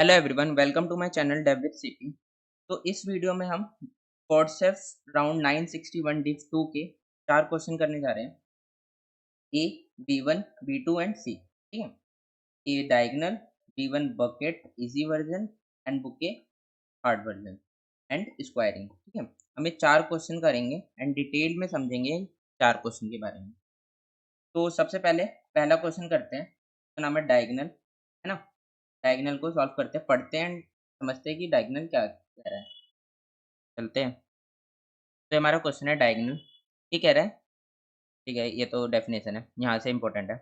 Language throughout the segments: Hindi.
Hello everyone, welcome to my channel Dev with CP. तो इस वीडियो में हम कॉडसेफ राउंड 961 डिव 2 के 4 क्वेश्चन करने जा रहे हैं। A, B1, B2 and C. ठीक है। A diagonal, B1 bucket easy version and bucket hard version and squaring. ठीक है। हम ये 4 क्वेश्चन करेंगे एंड डिटेल में समझेंगे 4 क्वेश्चन के बारे में। तो सबसे पहले पहला क्वेश्चन करते हैं, तो नाम है डायगोनल, है ना। डायगोनल को सॉल्व करते हैं, पढ़ते हैं एंड समझते हैं कि डायगोनल क्या कह रहा है। चलते हैं। तो हमारा क्वेश्चन है डायगोनल। ये कह रहा है, ठीक है, ये तो डेफिनेशन है, यहाँ से इंपॉर्टेंट है।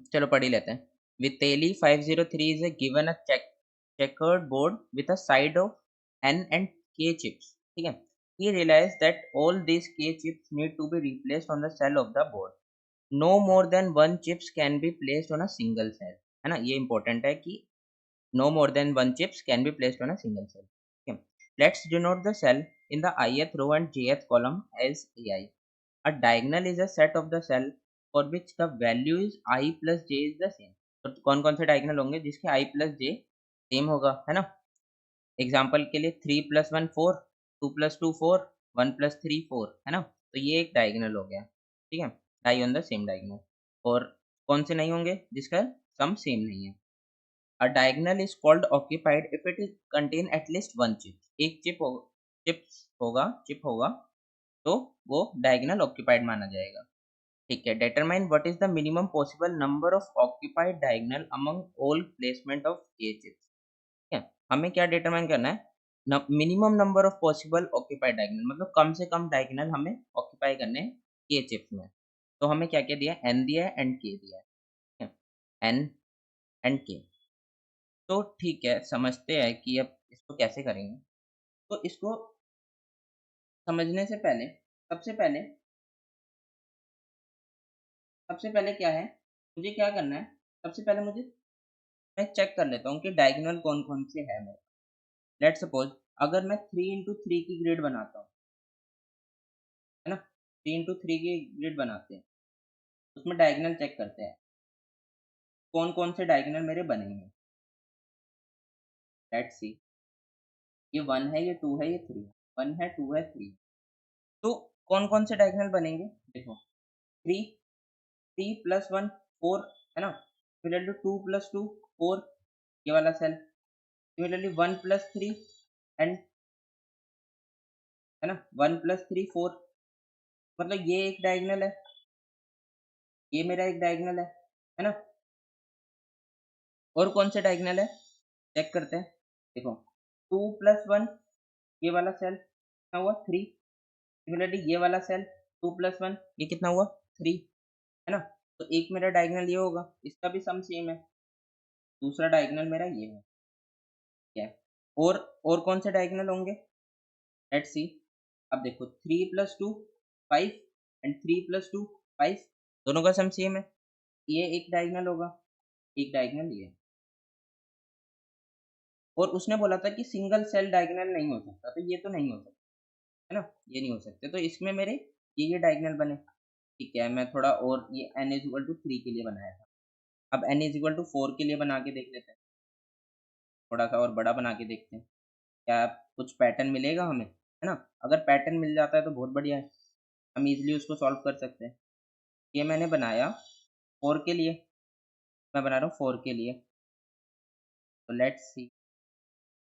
चलो पढ़ ही लेते हैं। वितेली 503 is given a checkered board with a side of N and K chips. ठीक है। He realized that all these K chips need to be replaced on the cell of the board. No more than one chips can be placed on a single cell. है ना, ये इंपॉर्टेंट है कि no more than one chips can be placed on a single cell. Okay. Let's denote the cell in the ith row and jth column as ai. A diagonal is a set of the cell for which the value is I plus j is the same. तो कौन कौन से डायगोनल होंगे जिसके I plus j सेम होगा, है ना। एग्जाम्पल के लिए 3 + 1 4, 2 + 2 4, 1 + 3 4, है ना। तो ये एक डायगोनल हो गया। ठीक है, die on the same diagonal. और कौन से नहीं होंगे जिसका सम सेम नहीं है। A diagonal is called occupied if it is contain at least one chip. एक चिप होगा तो वो डायगोनल ऑक्यूपाइड माना जाएगा। ठीक है। Determine what is the minimum possible number of occupied diagonal among all placement of के चिप्स। ठीक है। हमें क्या डिटरमाइन करना है, minimum number of possible occupied diagonal, मतलब कम से कम डायगोनल हमें ऑक्यूपाई करने हैं के चिप्स में। तो हमें क्या क्या दिया है, एन दिया है एंड के दिया है। ठीक है, एन एंड के। तो ठीक है, समझते हैं कि अब इसको कैसे करेंगे। तो इसको समझने से पहले सबसे पहले सबसे पहले क्या है, मुझे क्या करना है। सबसे पहले मैं चेक कर लेता हूँ कि डायगोनल कौन कौन से है मेरे। लेट्स सपोज अगर मैं 3 × 3 की ग्रिड बनाता हूँ, है ना, 3 × 3 की ग्रिड बनाते हैं, उसमें डायगोनल चेक करते हैं कौन कौन से डायगोनल मेरे बनेंगे। लेट्स सी, ये 1 है, ये 2 है, ये 3 है। 1 है, 2 है, 3। तो कौन कौन से डायगोनल बनेंगे, देखो। 3 3 + 1 4, है ना। सिमिलरली 2 + 2 4, ये वाला सेल। सिमिलरली 1 + 3 एंड, है ना, 1 + 3 4, मतलब ये एक डायगोनल है, ये मेरा एक डायगोनल है ना। और कौन से डायगोनल है चेक करते हैं। देखो 2 + 1, ये वाला सेल कितना हुआ 3। सिमिलरली ये वाला सेल 2 + 1, ये कितना हुआ 3, है ना। तो एक मेरा डायगोनल ये होगा, इसका भी सम सेम है। दूसरा डायगोनल मेरा ये है, क्या है। और कौन से डायगोनल होंगे, लेट्स सी। अब देखो 3 + 2 5 एंड 3 + 2 5, दोनों का सम सेम है। ये एक डायगोनल होगा, एक डायगोनल ये। और उसने बोला था कि सिंगल सेल डायगोनल नहीं हो सकता, तो ये तो नहीं हो सकता, है ना, ये नहीं हो सकते। तो इसमें मेरे ये डायगोनल बने। ठीक है, मैं थोड़ा और ये n = 3 के लिए बनाया था। अब n = 4 के लिए बना के देख लेते हैं, थोड़ा सा और बड़ा बना के देखते हैं क्या कुछ पैटर्न मिलेगा हमें, है ना। अगर पैटर्न मिल जाता है तो बहुत बढ़िया है, हम इजीली उसको सॉल्व कर सकते हैं। ये मैंने बनाया 4 के लिए, मैं बना रहा हूँ 4 के लिए। तो लेट्स सी,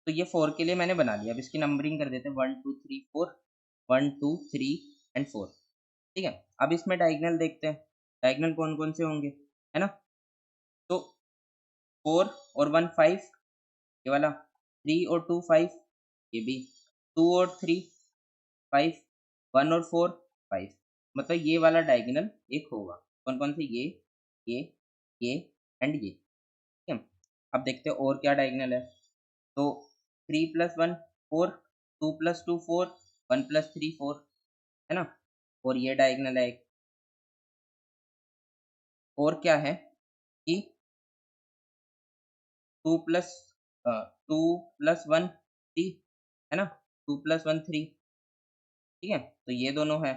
तो ये 4 के लिए मैंने बना लिया। अब इसकी नंबरिंग कर देते हैं, 1 2 3 4, 1 2 3 एंड 4। ठीक है। अब इसमें डायगोनल देखते हैं, डायगोनल कौन कौन से होंगे, है ना। तो 4 और 1 5, ये वाला। 3 और 2 5, ये भी। 2 और 3 5, 1 और 4 5, मतलब ये वाला डायगोनल एक होगा। कौन कौन से, ये ये एंड ये। ठीक है। अब देखते हैं और क्या डायगोनल है। तो 3 + 1 4, 2 + 2 4, 1 + 3 4, है ना। और ये डायगोनल है एक। और क्या है कि 2 प्लस 2 + 1 3, है ना। 2 + 1 3। ठीक है, तो ये दोनों है।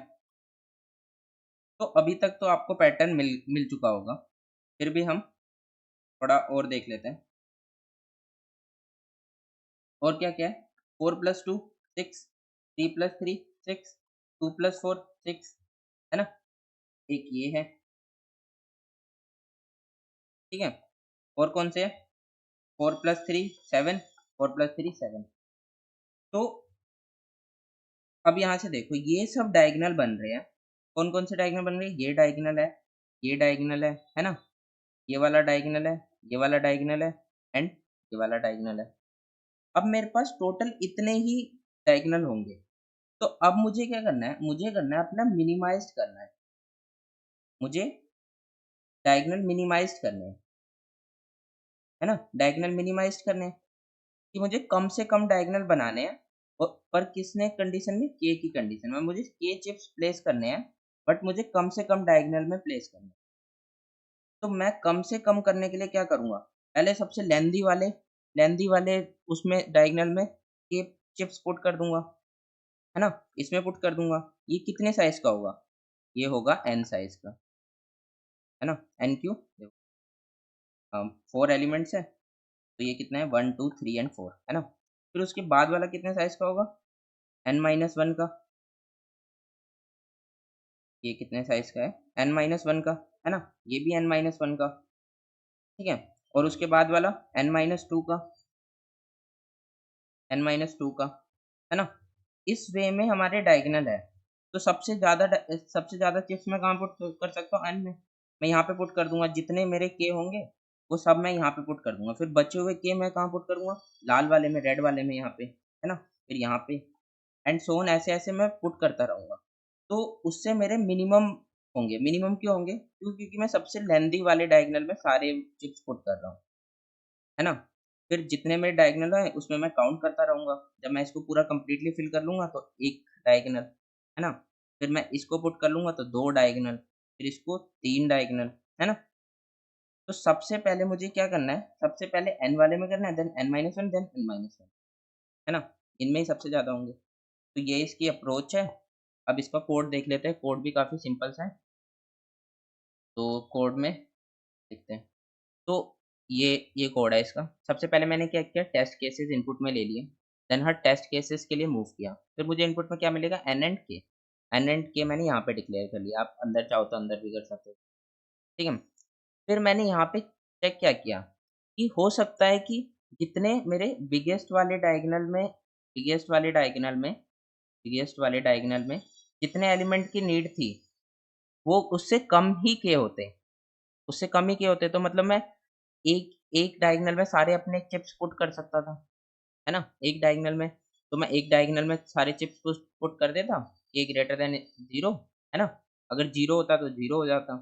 तो अभी तक तो आपको पैटर्न मिल मिल चुका होगा, फिर भी हम थोड़ा और देख लेते हैं। और क्या क्या है, 4 + 2 6, 3 + 3 6, 2 + 4 6, है ना। एक ये है, ठीक है। और कौन से है, 4 + 3 7, 4 + 3 7। तो अब यहाँ से देखो ये सब डायगोनल बन रहे हैं। कौन कौन से डायगोनल बन रहे हैं, ये डायगोनल है, ये डायगोनल है ना, ये वाला डायगोनल है, ये वाला डायगोनल है, एंड ये वाला डायगोनल है। अब मेरे पास टोटल इतने ही डायगोनल होंगे। तो अब मुझे क्या करना है, मुझे करना है अपना मिनिमाइज्ड करना है, मुझे डायगोनल मिनिमाइज्ड करने हैं, है ना। डायगोनल मिनिमाइज्ड करने हैं कि मुझे कम से कम डायगोनल बनाने हैं। और पर किसने कंडीशन में, के की कंडीशन में मुझे के चिप्स प्लेस करने हैं, बट मुझे कम से कम डायगोनल में प्लेस करने हैं। तो मैं कम से कम करने के लिए क्या करूँगा, पहले सबसे लेंदी वाले उसमें डायगोनल में के चिप्स पुट कर दूँगा, है ना? इसमें पुट कर दूँगा। ये कितने साइज़ का होगा? ये होगा n साइज़ का, है ना? n क्यों? देखो 4 एलिमेंट्स है, तो ये कितना है 1 2 3 एंड 4, है ना? फिर उसके बाद वाला कितने साइज़ का होगा? n-1 का। ये कितने साइज़ का है? n-1 का, है ना? ये भी n-1 का, ठीक है? और उसके बाद वाला n-2 का, n-2 का, है ना? इस वे में हमारे डायगोनल है। तो सबसे ज़्यादा चिप्स मैं कहाँ पुट कर सकता हूँ, n में। मैं यहाँ पे पुट कर दूँगा, जितने मेरे k होंगे, वो सब मैं यहाँ पे पुट कर दूँगा। फिर बचे हुए k मैं कहाँ पुट करूँगा? लाल वाले में, रेड वाले में यहाँ पे, है ना? फिर यहाँ पे एंड सो ऑन, ऐसे-ऐसे मैं पुट करता रहूँगा। तो उससे मेरे मिनिमम होंगे। मिनिमम क्यों होंगे? क्योंकि मैं सबसे लेंदी वाले डायगोनल में सारे चिप्स पुट कर रहा हूँ, है ना? फिर जितने मेरे डायगोनल हैं उसमें मैं काउंट करता रहूँगा। जब मैं इसको पूरा कंप्लीटली फिल कर लूँगा तो 1 डायगोनल, है ना? फिर मैं इसको पुट कर लूँगा तो 2 डायगोनल, फिर इसको 3 डायगोनल, है ना? तो सबसे पहले मुझे क्या करना है? सबसे पहले n वाले में करना है, देन n-1, देन n-1, है ना? इनमें ही सबसे ज़्यादा होंगे। तो ये इसकी अप्रोच है। अब इसका कोड देख लेते हैं, कोड भी काफ़ी सिंपल सा है। तो कोड में देखते हैं। तो ये कोड है इसका। सबसे पहले मैंने क्या किया, टेस्ट केसेस इनपुट में ले लिए। देन हर टेस्ट केसेस के लिए मूव किया। फिर मुझे इनपुट में क्या मिलेगा, n and k। n and k मैंने यहाँ पे डिक्लेयर कर लिया। आप अंदर चाहो तो अंदर भी कर सकते हो, ठीक है। फिर मैंने यहाँ पे चेक क्या किया कि हो सकता है कि जितने मेरे बिगेस्ट वाले डायगोनल में जितने एलिमेंट की नीड थी, वो उससे कम ही के होते। उससे कम ही के होते तो मतलब मैं एक एक डायगोनल में सारे अपने चिप्स पुट कर सकता था, है ना? एक डायगोनल में, तो मैं एक डायगोनल में सारे चिप्स पुट पुट कर देता, k ग्रेटर देन 0, है ना? अगर 0 होता तो 0 हो जाता,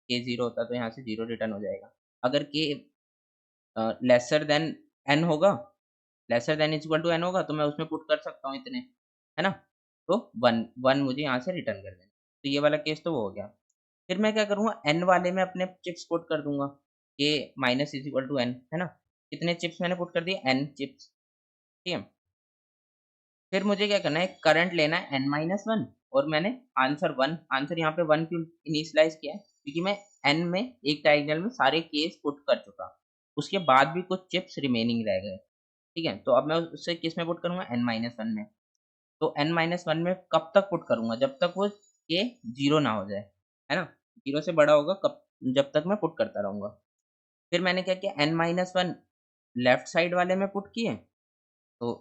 k 0 होता तो यहाँ से 0 रिटर्न हो जाएगा। अगर k लेसर देन n होगा, lesser than equal to n होगा, तो मैं उसमें पुट कर सकता हूँ इतने, है ना? तो 1 1 मुझे यहाँ से रिटर्न कर देना। तो ये वाला केस तो वो हो गया। फिर मैं क्या करूँगा, n वाले में अपने चिप्स पुट कर दूँगा, k minus is equal to n, है ना? कितने चिप्स मैंने पुट कर दिए, n चिप्स, ठीक है? फिर मुझे क्या करना है, करंट लेना है n-1 और मैंने आंसर यहाँ पे 1 क्यों इनिशियलाइज़ किया है? क्योंकि मैं n में एक डायगोनल में सारे केस पुट कर चुका। उसके बाद भी कुछ चिप्स रिमेनिंग रह गए, ठीक है? तो अब मैं उसे किस में पुट करूँगा, n-1 में। तो n-1 में कब तक पुट करूँगा? जब तक वो k 0 ना हो जाए, है ना? 0 से बड़ा होगा जब तक मैं पुट करता रहूँगा। फिर मैंने क्या किया, n-1 लेफ्ट साइड वाले में पुट किए, तो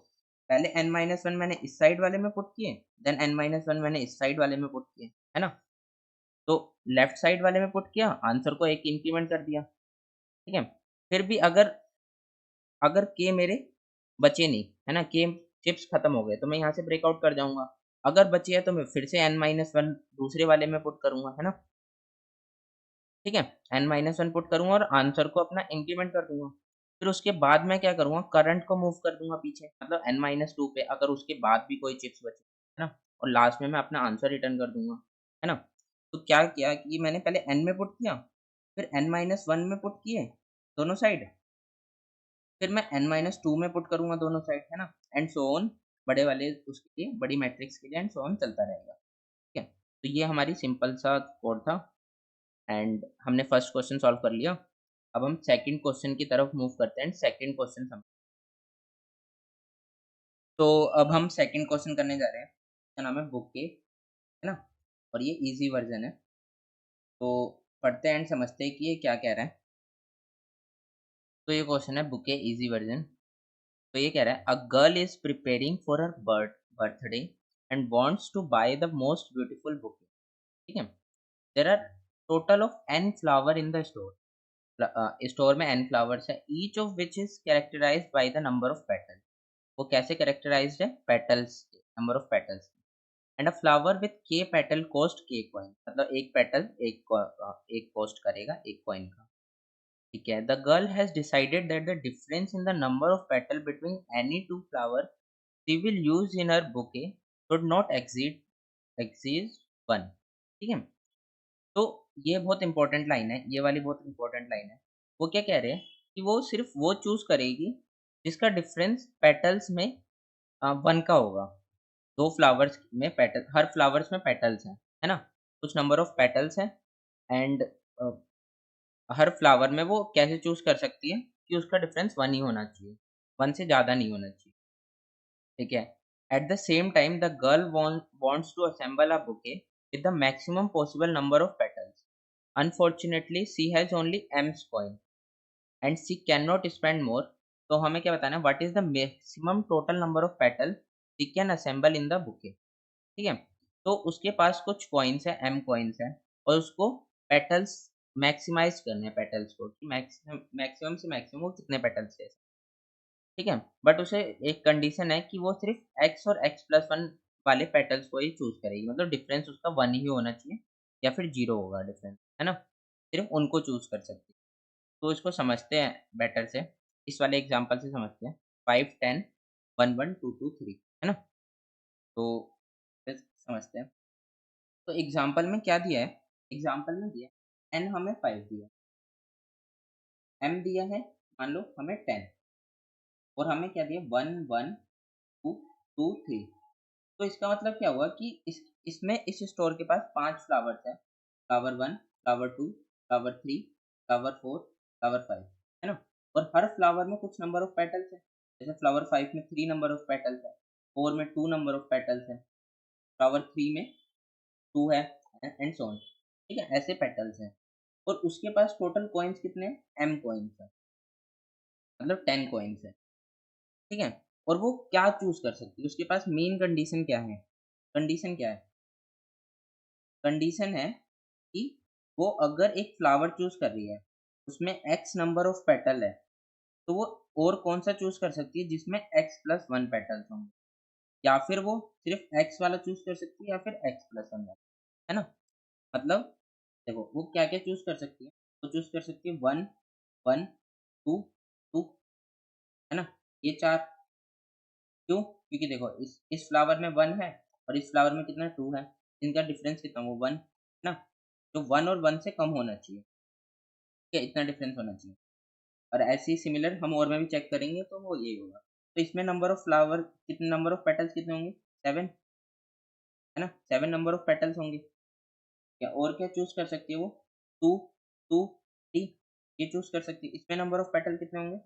पहले n-1 मैंने इस साइड वाले में पुट किए, देन n-1 मैंने इस साइड वाले में पुट किए, है ना? तो लेफ्ट साइड वाले में पुट किया, आंसर को 1 इंक्रीमेंट कर दिया, ठीक है? फिर भी अगर अगर k मेरे बचे नहीं, है ना? k चिप्स खत्म हो गए, तो मैं यहाँ से ब्रेकआउट कर जाऊँगा। अगर बचे हैं तो मैं फिर से n-1 दूसरे वाले में पुट करूँगा, है ना? ठीक है? n-1 पुट करूँगा और आंसर को अपना इंक्रीमेंट कर दूँगा। फिर उसके बाद मैं क्या करूँगा, करंट को मूव कर दूँगा पीछे, मतलब n-2 पे, अगर उसके बाद भी कोई चिप्स बचे, है ना? और लास्ट में मैं अपना आंसर रिटर्न कर दूँगा, है ना? तो क्या किया कि मैंने पहले n में पुट किया, फिर n-1 में पुट किए, दोनों साइड, फिर मैं n-2 में पुट करूँगा दोनों साइड, है ना? एंड सो ऑन, बड़े वाले उसके लिए, बड़ी मैट्रिक्स के लिए एंड सो ऑन चलता रहेगा, ठीक है? तो ये हमारी सिंपल सा कोड था एंड हमने फर्स्ट क्वेश्चन सॉल्व कर लिया। अब हम सेकंड क्वेश्चन की तरफ मूव करते हैं एंड सेकंड क्वेश्चन तो अब हम सेकंड क्वेश्चन करने जा रहे हैं, इसका नाम है बुके, है ना? और ये इजी वर्जन है, तो पढ़ते हैं एंड समझते हैं कि ये क्या कह रहा है। तो ये क्वेश्चन है बुके इजी वर्जन। तो ये कह रहा है, a girl is preparing for her birthday and wants to buy the most beautiful bouquet. ठीक है, there are total of N flower in the store. Store में एन फ्लावर्स है, each of which is characterised by the number of petal. वो कैसे कैरेक्टराइज्ड है? Petals, number of petals. And a flower with K petal cost K coin, मतलब एक पेटल एक कॉस्ट करेगा एक कॉइन का। ठीक है, the girl has decided that the difference in the number of petal between any two flower she will use in her bouquet should not exceed 1। ठीक है, तो ये बहुत इंपॉर्टेंट लाइन है, ये वाली बहुत इंपॉर्टेंट लाइन है। वो क्या कह रहे हैं कि वो सिर्फ वो चूज करेगी जिसका डिफरेंस पेटल्स में 1 का होगा। दो फ्लावर्स में पेटल, हर फ्लावर्स में पेटल्स हैं, है ना? कुछ नंबर ऑफ पेटल्स हैं एंड हर फ्लावर में वो कैसे चूज कर सकती है कि उसका डिफरेंस 1 ही होना चाहिए, 1 से ज़्यादा नहीं होना चाहिए। ठीक है, at the same time the girl wants to assemble a bouquet with the maximum possible number of petals. Unfortunately she has only m's coin and she cannot spend more. तो हमें क्या बताना है, what is the maximum total number of petal she can assemble in the bouquet. ठीक है, तो उसके पास कुछ कॉइन्स है, एम कॉइन्स है, और उसको पेटल्स मैक्सिमाइज करने हैं, पेटल्स को कि मैक्सिमम मैक्सिमम से मैक्सिमम वो कितने पेटल्स ले। ठीक है, बट उसे एक कंडीशन है कि वो सिर्फ एक्स और एक्स प्लस वन वाले पेटल्स को ही चूज करेगी, मतलब डिफरेंस उसका 1 ही होना चाहिए या फिर 0 होगा डिफरेंस, है ना? सिर्फ उनको चूज कर सकती है। तो इसको समझते हैं बेटर से, इस वाले एग्जांपल से समझते हैं। 5 10 1 1 2 2 3, है ना? तो फिर समझते हैं। तो एग्जाम्पल में क्या दिया है? एग्जाम्पल में दिया एन हमें 5 दिया, एम दिया है मान लो हमें 10, और हमें क्या दिया 1 1 2 2 3। तो इसका मतलब क्या हुआ कि इसमें इस स्टोर के पास 5 फ्लावर्स हैं, flower 1, flower 2, flower 3, flower 4, flower 5, है ना? और हर फ्लावर में कुछ नंबर ऑफ पेटल्स है, जैसे फ्लावर 5 में 3 नंबर ऑफ पेटल्स है, 4 में 2 नंबर ऑफ पेटल्स है, फ्लावर 3 में 2 है, एंड सो ऑन। ठीक है, ऐसे पेटल्स हैं। और उसके पास टोटल कॉइन्स कितने हैं? एम कॉइन्स है, मतलब 10 कॉइन्स है। ठीक है, और वो क्या चूज कर सकती है? उसके पास मेन कंडीशन क्या है? कंडीशन क्या है? कंडीशन है कि वो अगर एक फ्लावर चूज कर रही है, उसमें एक्स नंबर ऑफ पेटल है, तो वो और कौन सा चूज कर सकती है जिसमें एक्स प्लस वन पेटल्स होंगे, या फिर वो सिर्फ एक्स वाला चूज कर सकती है या फिर एक्स प्लस वन वाला, है ना? मतलब देखो वो क्या क्या चूज कर सकती है, वो चूज कर सकती है 1 1 2 2, है ना? ये चार। क्यों? क्योंकि देखो इस फ्लावर में 1 है और इस फ्लावर में कितना 2 है, इनका डिफरेंस कितना, वो 1, है ना? तो 1 और 1 से कम होना चाहिए, ठीक है, इतना डिफरेंस होना चाहिए। और ऐसे ही सिमिलर हम और में भी चेक करेंगे तो वो यही होगा। तो इसमें नंबर ऑफ फ्लावर कितने, नंबर ऑफ पेटल्स कितने होंगे? 7, है ना? 7 नंबर ऑफ पेटल्स होंगे। क्या और क्या चूज कर सकती है वो? 2 2 3, ये चूज कर सकती है। इसमें नंबर ऑफ पेटल कितने होंगे?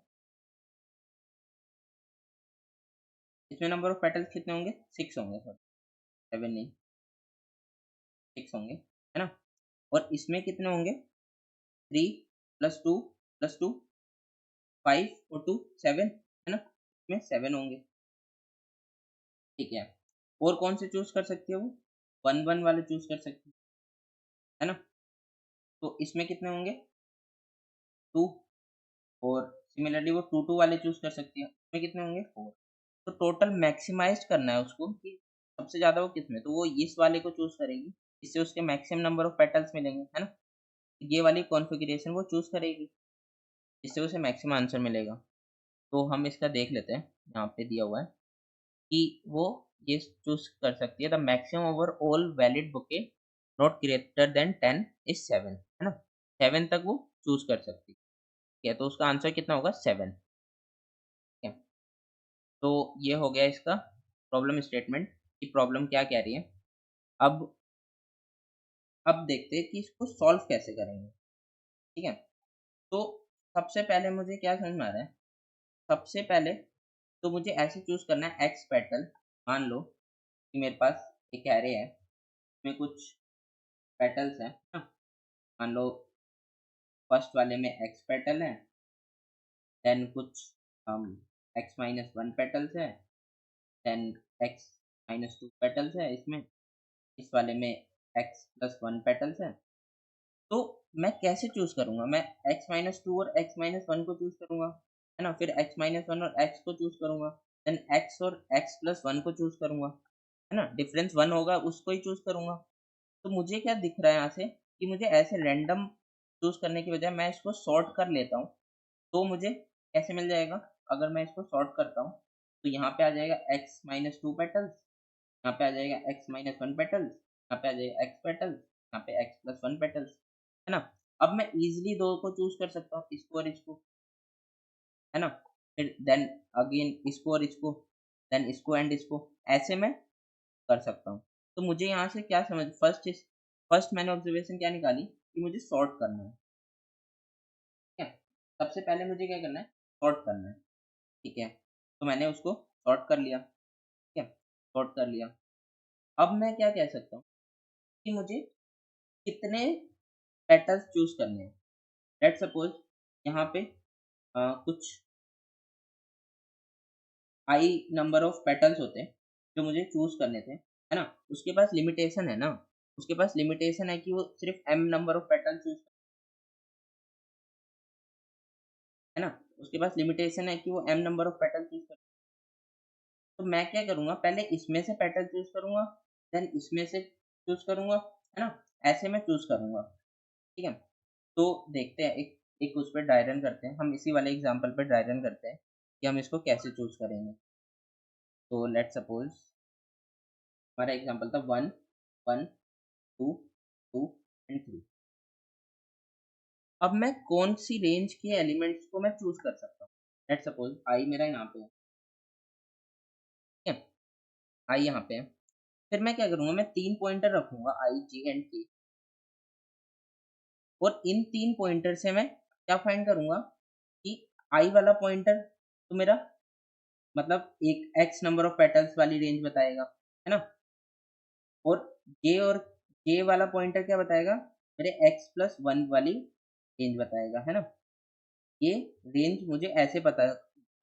इसमें नंबर ऑफ पेटल्स कितने होंगे? 6 होंगे, सॉरी 7 नहीं, 6 होंगे, है ना? और इसमें कितने होंगे? 3 प्लस 2 प्लस 2, 5 और 2 7, है ना? इसमें 7 होंगे। ठीक है, और कौन से चूज कर सकती है वो? 1 1 वाले चूज कर सकती है ना? तो इसमें कितने होंगे? 2, और सिमिलरली वो 2 2 वाले चूज कर सकती है, इसमें कितने होंगे? 4। तो टोटल मैक्सिमाइज करना है उसको कि सबसे ज्यादा वो किसमें, तो वो इस वाले को चूज करेगी, इससे उसके मैक्सिमम नंबर ऑफ पेटल्स मिलेंगे, है ना? ये वाली कॉन्फ़िगरेशन वो चूज करेगी, इससे उसे मैक्सिमम आंसर मिलेगा। तो हम इसका देख लेते हैं, यहाँ पे दिया हुआ है कि वो ये चूज कर सकती है, the maximum over all valid bouquet not greater than 10 is 7, है ना? 7 तक वो चूज कर सकती है, तो उसका आंसर कितना होगा? 7। ठीक है, तो ये हो गया इसका प्रॉब्लम स्टेटमेंट कि प्रॉब्लम क्या कह रही है। अब अब देखते हैं कि इसको सॉल्व कैसे करेंगे। ठीक है, तो सबसे पहले मुझे क्या समझ में आ रहा है, सबसे पहले तो मुझे ऐसे चूज करना है एक्स पेटल। मान लो कि मेरे पास एक एरे है, इसमें कुछ पेटल्स हैं ना। मान लो फर्स्ट वाले में एक्स पेटल है, देन कुछ एक्स माइनस वन पेटल्स है, then X minus two petals है इसमें, इस वाले में एक्स प्लस वन पेटल्स है। तो मैं कैसे चूज करूंगा? मैं एक्स माइनस टू और एक्स माइनस वन को चूज करूंगा, है ना, फिर एक्स माइनस वन और एक्स को चूज करूंगा, देन एक्स और एक्स प्लस वन को चूज करूंगा, है ना, डिफरेंस वन होगा उसको ही चूज करूंगा। तो मुझे क्या दिख रहा है यहाँ से कि मुझे ऐसे रैंडम चूज करने की बजाय मैं इसको सॉर्ट कर लेता हूँ। तो मुझे कैसे मिल जाएगा? अगर मैं इसको सॉर्ट करता हूँ तो यहाँ पे आ जाएगा एक्स माइनस टू पेटल्स, यहाँ पे आ जाएगा एक्स माइनस वन पेटल्स, यहाँ पे आ जाएगा एक्स पेटल्स, यहाँ पे एक्स प्लस वन पेटल्स, है ना। अब मैं इजीली दो को चूज कर सकता हूँ, इसको और इसको, है ना, फिर देन अगेन इसको और इसको, देन इसको एंड इसको, ऐसे मैं कर सकता हूँ। तो मुझे यहाँ से क्या समझ, फर्स्ट मैंने ऑब्जर्वेशन क्या निकाली कि मुझे सॉर्ट करना है, ठीक है। सबसे पहले मुझे क्या करना है? सॉर्ट करना है, ठीक है। तो मैंने उसको सॉर्ट कर लिया, ठीक है, सॉर्ट कर लिया। अब मैं क्या कह सकता हूँ कि मुझे कितने पेटल्स चूज करने हैं। लेट सपोज यहाँ पे कुछ आई नंबर ऑफ पेटल्स होते हैं जो मुझे चूज करने थे, है ना। उसके पास लिमिटेशन है ना, उसके पास लिमिटेशन है कि वो सिर्फ M number of petals choose, है ना, उसके पास लिमिटेशन है कि वो M number of petals choose कर। तो मैं क्या करूंगा? पहले इसमें से पेटल चूज करूंगा, देन इसमें से चूज करूंगा, है ना, ऐसे मैं चूज करूंगा, ठीक है। तो देखते हैं, एक एक उस पर ड्राई रन करते हैं, हम इसी वाले एग्जांपल पर ड्राई रन करते हैं कि हम इसको कैसे चूज करेंगे। तो लेट सपोज हमारा एग्जांपल था one, one, two, two and three. अब मैं कौन सी रेंज के एलिमेंट्स को मैं चूज कर सकता हूँ? लेट सपोज आई मेरा यहाँ पे है, ठीक है, आई यहाँ पे है। फिर मैं क्या करूंगा? मैं तीन पॉइंटर रखूंगा, आई, जे एंड के, और इन तीन पॉइंटर से मैं क्या फाइंड करूंगा कि आई वाला पॉइंटर तो मेरा मतलब एक एक्स नंबर ऑफ पेटल्स वाली रेंज बताएगा, है ना, और जे वाला पॉइंटर क्या बताएगा? मेरे एक्स प्लस वन वाली रेंज बताएगा, है ना। ये रेंज मुझे ऐसे पता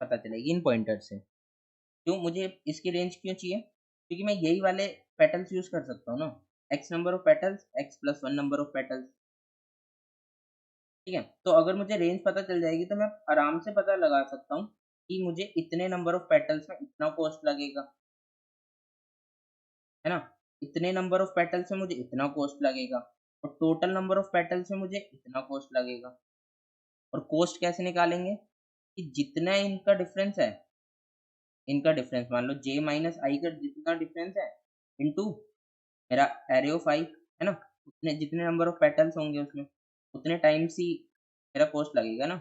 पता चलेगी इन पॉइंटर से। क्यों मुझे इसकी रेंज क्यों चाहिए? क्योंकि मैं यही वाले पेटल्स यूज कर सकता हूँ ना, x number of petals, x plus one number of petals, ठीक है। तो अगर मुझे रेंज पता चल जाएगी तो मैं आराम से पता लगा सकता हूँ कि मुझे इतने नंबर ऑफ पेटल्स में इतना कॉस्ट लगेगा, है ना, इतने नंबर ऑफ पेटल्स में मुझे इतना कॉस्ट लगेगा, और टोटल नंबर ऑफ पेटल्स में मुझे इतना कॉस्ट लगेगा। और कॉस्ट कैसे निकालेंगे? कि जितना इनका डिफरेंस है, इनका डिफरेंस मान लो जे माइनस आई का जितना डिफरेंस है इनटू मेरा एरे ऑफ आई, है ना, उतने जितने नंबर ऑफ पेटल्स होंगे उसमें उतने टाइम्स ही मेरा कॉस्ट लगेगा ना।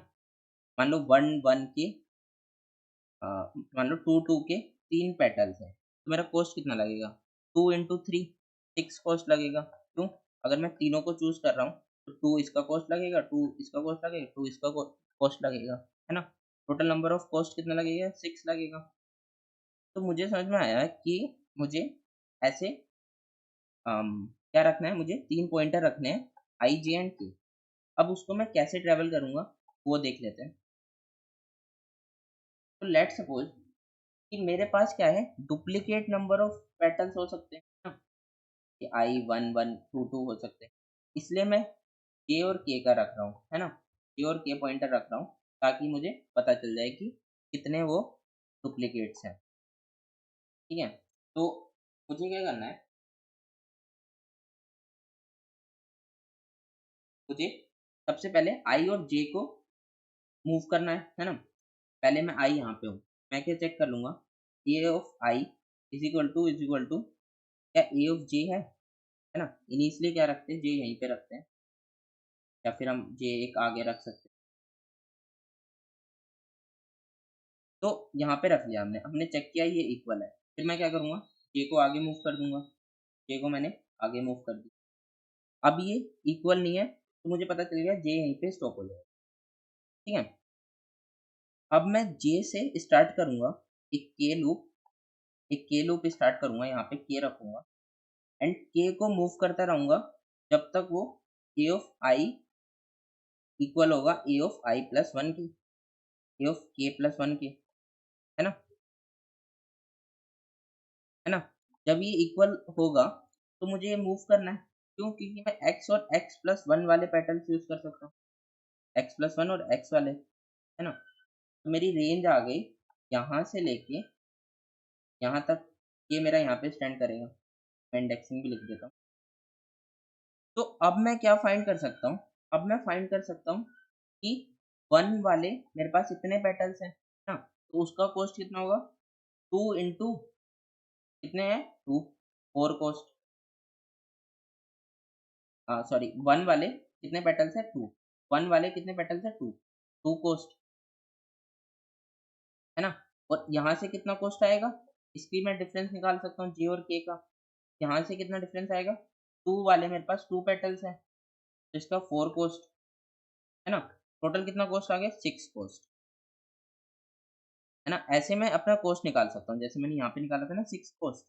मान लो वन वन के मान लो टू टू के तीन पेटल्स हैं, तो मेरा कॉस्ट कितना लगेगा? Two into three, six cost लगेगा। क्यों? अगर मैं तीनों को चूज कर रहा हूँ तो टू इसका कॉस्ट लगेगा, टू इसका कॉस्ट लगेगा, टू इसका कॉस्ट लगेगा, है ना। टोटल नंबर ऑफ कॉस्ट कितना लगेगा? सिक्स लगेगा। तो मुझे समझ में आया कि मुझे ऐसे क्या रखना है, मुझे तीन पॉइंटर रखने हैं, आई, जे एंड के। अब उसको मैं कैसे ट्रेवल करूंगा वो देख लेते हैं। तो लेट सपोज कि मेरे पास क्या है, डुप्लीकेट नंबर ऑफ पेटल्स हो सकते हैं ना, कि I one one two two हो सकते हैं। इसलिए मैं के और के का रख रहा हूँ, है ना, के और के पॉइंटर रख रहा हूँ ताकि मुझे पता चल जाए कि कितने वो डुप्लीकेट्स हैं, ठीक है। तो मुझे क्या करना है? मुझे सबसे पहले आई और जे को मूव करना है ना। पहले मैं आई यहाँ पे हूँ, मैं क्या चेक कर लूंगा? A of I is equal to क्या ए ऑफ जे है ना। इनिशियली क्या रखते हैं? जे यहीं पे रखते हैं, या फिर हम जे एक आगे रख सकते हैं। तो यहाँ पे रख लिया हमने हमने चेक किया ये इक्वल है। फिर मैं क्या करूँगा? जे को आगे मूव कर दूंगा, जे को मैंने आगे मूव कर दिया। अब ये इक्वल नहीं है तो मुझे पता चल गया जे यहीं पे स्टॉप हो जाएगा, ठीक है। अब मैं जे से स्टार्ट करूंगा एक के लूप स्टार्ट करूंगा, यहाँ पे के रखूंगा एंड के को मूव करता रहूंगा जब तक वो ए ऑफ आई इक्वल होगा ए ऑफ आई प्लस वन के, ए ऑफ के प्लस वन के, है ना, है ना। जब ये इक्वल होगा तो मुझे ये मूव करना है, क्यों? क्योंकि मैं एक्स और एक्स प्लस वन वाले पैटर्न यूज कर सकता हूँ, एक्स प्लस वन और एक्स वाले, है ना। तो मेरी रेंज आ गई यहाँ से लेके यहाँ तक, ये मेरा यहाँ पे स्टैंड करेगा। मैं इंडेक्सिंग भी लिख देता हूँ। तो अब मैं क्या फाइंड कर सकता हूँ? अब मैं फाइंड कर सकता हूँ कि वन वाले मेरे पास इतने पेटल्स हैं ना, तो उसका कॉस्ट कितना होगा? टू इंटू कितने हैं? Two, four cost, sorry, one वाले कितने पेटल्स है? टू, वन वाले कितने पेटल्स है? टू, टू कॉस्ट, है ना। और यहाँ से कितना कॉस्ट आएगा? इसकी मैं डिफरेंस निकाल सकता हूँ जे और के का। यहाँ से कितना डिफरेंस आएगा? टू वाले मेरे पास टू पेटल्स है तो इसका फोर कॉस्ट, है ना। टोटल कितना कॉस्ट आ गया? सिक्स कॉस्ट, है ना। ऐसे मैं अपना कॉस्ट निकाल सकता हूँ, जैसे मैंने यहाँ पे निकाला था ना सिक्स कॉस्ट।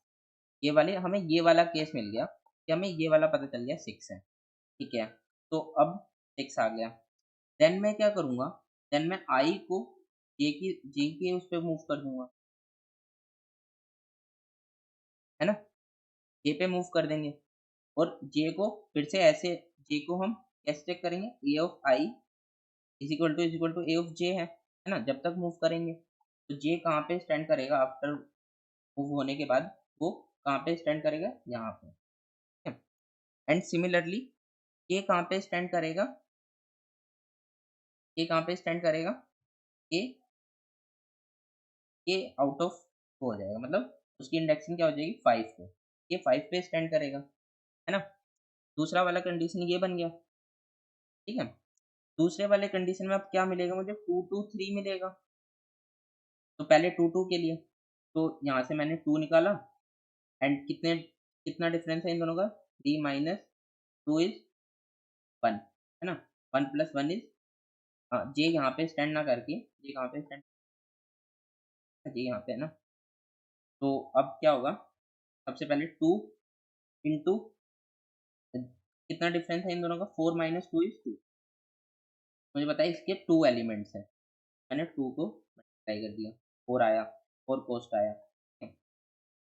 ये वाले हमें ये वाला केस मिल गया कि हमें ये वाला पता चल गया सिक्स है, ठीक है। तो अब सिक्स आ गया, देन मैं क्या करूँगा? देन मैं आई को जे के उस पर मूव कर दूंगा, है ना, जे पे मूव कर देंगे। और जे को फिर से ऐसे, जे को हम कैसे चेक करेंगे? A of I is equal to A of J है ना। जब तक मूव करेंगे तो जे कहाँ पे स्टैंड करेगा? आफ्टर मूव होने के बाद वो कहाँ पे स्टैंड करेगा? यहाँ पे, ठीक है। एंड सिमिलरली के कहाँ पे स्टैंड करेगा? के कहाँ पे स्टैंड करेगा? के के आउट ऑफ हो जाएगा, मतलब उसकी इंडेक्सिंग क्या हो जाएगी? फाइव पे, ये फाइव पे स्टैंड करेगा, है ना। दूसरा वाला कंडीशन ये बन गया, ठीक है। दूसरे वाले कंडीशन में अब क्या मिलेगा मुझे? टू टू थ्री मिलेगा। तो पहले टू टू के लिए, तो यहाँ से मैंने टू निकाला एंड कितना डिफरेंस है इन दोनों का? Three minus two is one, है ना। वन प्लस वन इज, हाँ, जे यहाँ पे स्टैंड ना करके, जे कहाँ पे स्टैंड, जे यहाँ पे है ना। तो अब क्या होगा? सबसे पहले टू इंटू, कितना डिफरेंस है इन दोनों का? Four minus two is two. मुझे बताया इसके टू एलिमेंट्स हैं, मैंने टू को मल्टीप्लाई कर दिया, फोर आया, फोर कोस्ट आया।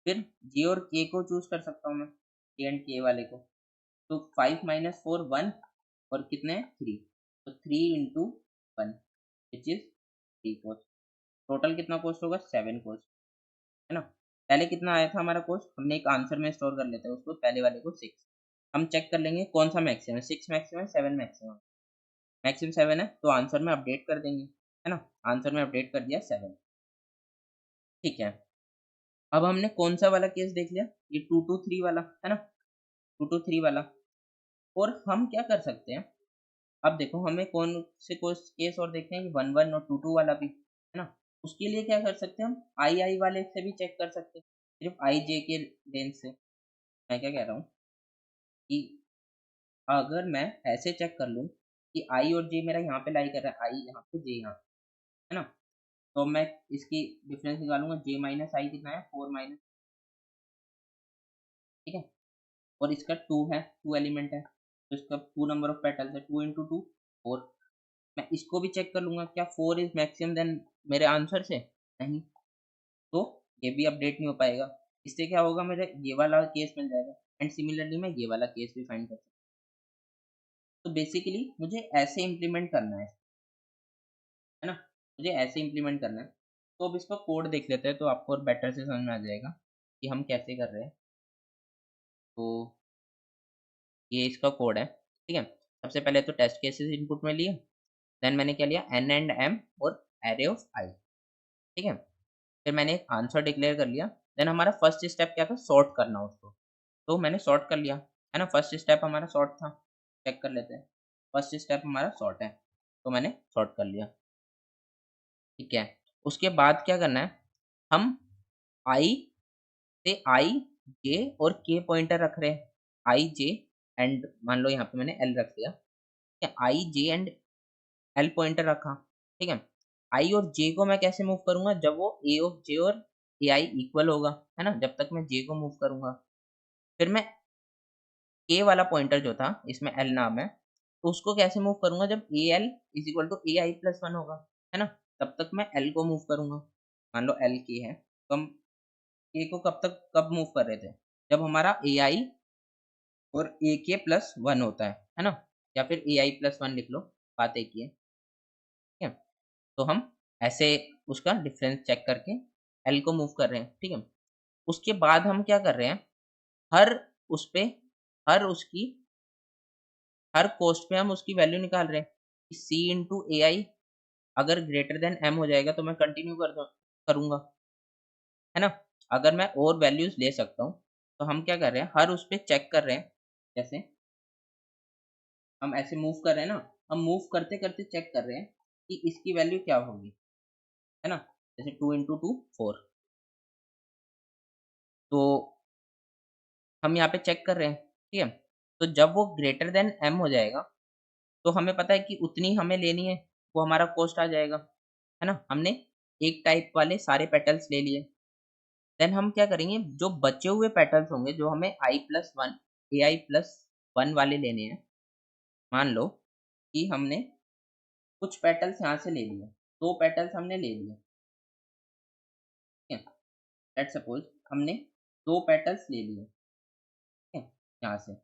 फिर जे और के को चूज कर सकता हूँ मैं, जे एंड के वाले को। तो फाइव माइनस फोर वन, और कितने? थ्री, तो three into one which is three cost. Total कितना कोस्ट होगा? सेवन कोस्ट, है ना। पहले कितना आया था हमारा कोस्ट? हमने एक आंसर में स्टोर कर लेते हैं उसको, पहले वाले को सिक्स। हम चेक कर लेंगे कौन सा मैक्सिमम है, सिक्स मैक्सिमम है, सेवन मैक्सिमम। मैक्सिमम सेवन है तो आंसर में अपडेट कर देंगे, है ना। आंसर में अपडेट कर दिया सेवन, ठीक है। अब हमने कौन सा वाला केस देख लिया? ये टू टू थ्री वाला, है ना, टू टू थ्री वाला। और हम क्या कर सकते हैं? अब देखो हमें कौन से केस और देखते हैं कि वन वन और टू टू वाला भी, है ना। उसके लिए क्या कर सकते हैं? हम आई आई वाले से भी चेक कर सकते हैं, सिर्फ आई जे के रेंज से। मैं क्या कह रहा हूँ कि अगर मैं ऐसे चेक कर लूँ कि आई और जे मेरा यहाँ पे लाई कर रहा है, आई यहाँ पे, जे यहाँ, है ना। तो मैं इसकी डिफरेंस निकालूंगा, जे माइनस आई कितना है? फोर माइनस, ठीक है। और इसका टू है, टू एलिमेंट है, तो इसका टू नंबर ऑफ पेटल्स है, टू इंटू टू, फोर। मैं इसको भी चेक कर लूंगा, क्या फोर इज मैक्सिमम देन मेरे आंसर से? नहीं, तो ये भी अपडेट नहीं हो पाएगा। इससे क्या होगा? मेरे ये वाला केस मिल जाएगा एंड सिमिलरली मैं ये वाला केस भी फाइंड कर सकता हूँ। तो बेसिकली मुझे ऐसे इम्प्लीमेंट करना है ना, मुझे ऐसे इम्प्लीमेंट करना है। तो अब इसका कोड देख लेते हैं तो आपको और बेटर से समझ में आ जाएगा कि हम कैसे कर रहे हैं। तो ये इसका कोड है, ठीक है। सबसे पहले तो टेस्ट केसेस इनपुट में लिए, देन मैंने क्या लिया? एन एंड एम और एरे ऑफ आई, ठीक है। फिर मैंने एक आंसर डिक्लेयर कर लिया। देन हमारा फर्स्ट स्टेप क्या था? सॉर्ट करना उसको। तो मैंने सॉर्ट कर लिया, है ना। फर्स्ट स्टेप हमारा सॉर्ट था, चेक कर लेते हैं। फर्स्ट स्टेप हमारा सॉर्ट है, तो मैंने सॉर्ट कर लिया, ठीक है। उसके बाद क्या करना है? हम आई से आई, जे और के पॉइंटर रख रहे हैं, आई जे एंड, मान लो यहाँ पे मैंने एल रख दिया, ठीक है। आई जे एंड एल पॉइंटर रखा, ठीक है। आई और जे को मैं कैसे मूव करूंगा? जब वो ए ऑफ जे और ए आई इक्वल होगा, है ना, जब तक मैं जे को मूव करूंगा। फिर मैं के वाला पॉइंटर जो था, इसमें एल नाम है, तो उसको कैसे मूव करूंगा, जब A L is equal to A I plus one होगा, है ना, तब तक मैं एल को मूव करूंगा। मान लो एल के है, तो हम के को कब मूव कर रहे थे, जब हमारा ए आई और ए के प्लस वन होता है ना, या फिर ए आई प्लस वन लिख लो, बात एक ही है, ठीक है। तो हम ऐसे उसका डिफरेंस चेक करके एल को मूव कर रहे हैं, ठीक है। उसके बाद हम क्या कर रहे हैं, हर उस पे हर उसकी हर कॉस्ट पे हम उसकी वैल्यू निकाल रहे हैं। सी इंटू ए आई अगर ग्रेटर देन एम हो जाएगा तो मैं कंटिन्यू करूंगा, है ना। अगर मैं और वैल्यूज ले सकता हूँ तो हम क्या कर रहे हैं, हर उस पे चेक कर रहे हैं। जैसे हम ऐसे मूव कर रहे हैं ना, हम मूव करते करते चेक कर रहे हैं कि इसकी वैल्यू क्या होगी, है ना। जैसे 2 × 2 4, तो हम यहाँ पे चेक कर रहे हैं, ठीक है। तो जब वो ग्रेटर देन एम हो जाएगा तो हमें पता है कि उतनी हमें लेनी है, वो हमारा कॉस्ट आ जाएगा, है ना। हमने एक टाइप वाले सारे पेटल्स ले लिए। देन हम क्या करेंगे, जो बचे हुए पेटल्स होंगे, जो हमें आई plus one A I plus one वाले लेने हैं, मान लो कि हमने कुछ पेटल्स यहाँ से ले लिए, दो पेटल्स हमने ले लिए, ठीक है। लेट्स सपोज हमने दो पेटल्स ले लिए, ठीक है, यहाँ से।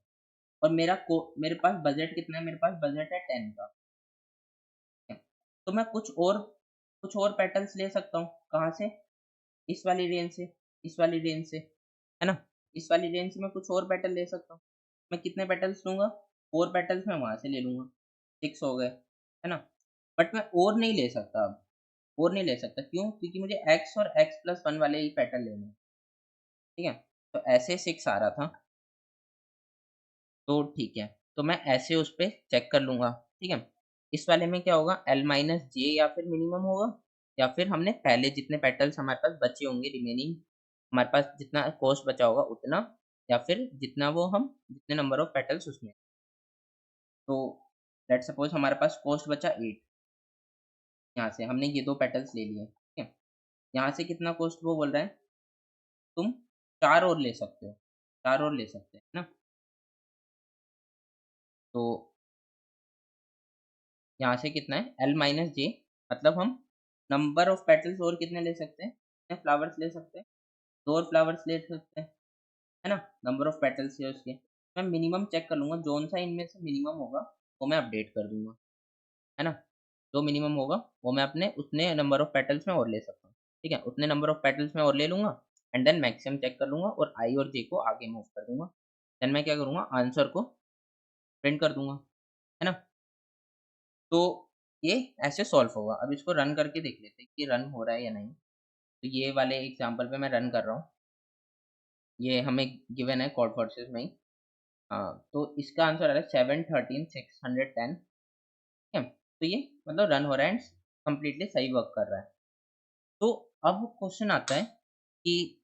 और मेरे पास बजट कितना है, मेरे पास बजट है 10 का, ठीक है। तो मैं कुछ और पेटल्स ले सकता हूँ, कहाँ से, इस वाली रेंज से, इस वाली रेंज से, है ना। इस वाली रेंज से मैं कुछ और पेटल ले सकता हूँ। मैं कितने पेटल्स लूंगा, 4 पेटल्स मैं वहां से ले लूंगा, 6 हो गए, है ना। बट मैं और नहीं ले सकता अब, और नहीं ले सकता, क्यों, क्योंकि मुझे x और x प्लस वन वाले ही पेटल लेने हैं, ठीक है। तो ऐसे 6 आ रहा था, तो ठीक है, तो मैं ऐसे उस पे चेक कर लूंगा, ठीक है। इस वाले में क्या होगा, एल माइनस जे या फिर मिनिमम होगा, या फिर हमने पहले जितने पेटल्स हमारे पास बचे होंगे रिमेनिंग, हमारे पास जितना कॉस्ट बचा होगा उतना, या फिर जितने नंबर ऑफ पेटल्स उसमें। तो लेट सपोज हमारे पास कॉस्ट बचा 8, यहाँ से हमने ये दो पेटल्स ले लिए, ठीक है। यहाँ से कितना कॉस्ट, वो बोल रहा है तुम 4 और ले सकते हो, 4 और ले सकते हैं ना। तो यहाँ से कितना है, एल माइनस जे, मतलब हम नंबर ऑफ पेटल्स और कितने ले सकते हैं, कितने फ्लावर्स ले सकते हैं, 2 और फ्लावर्स ले सकते हैं, है ना। नंबर ऑफ पेटल्स है उसके, मैं मिनिमम चेक कर लूंगा, जोन सा इनमें से मिनिमम होगा वो मैं अपडेट कर दूंगा, है ना। जो मिनिमम होगा वो मैं अपने उतने नंबर ऑफ पेटल्स में और ले सकता हूँ, ठीक है, उतने नंबर ऑफ पेटल्स में और ले लूंगा। एंड देन मैक्सिमम चेक कर लूंगा और आई और जे को आगे मूव कर दूंगा। देन मैं क्या करूंगा, आंसर को प्रिंट कर दूंगा, है ना। तो ये ऐसे सॉल्व होगा। अब इसको रन करके देख लेते हैं कि रन हो रहा है या नहीं। तो ये वाले एग्जाम्पल पे मैं रन कर रहा हूँ, ये हमें गिवन है कॉड फोर्सेस में ही। हाँ, तो इसका आंसर आ रहा है 713,610, ठीक है। तो ये मतलब रन हो रहा है एंड कम्प्लीटली सही वर्क कर रहा है। तो अब क्वेश्चन आता है कि,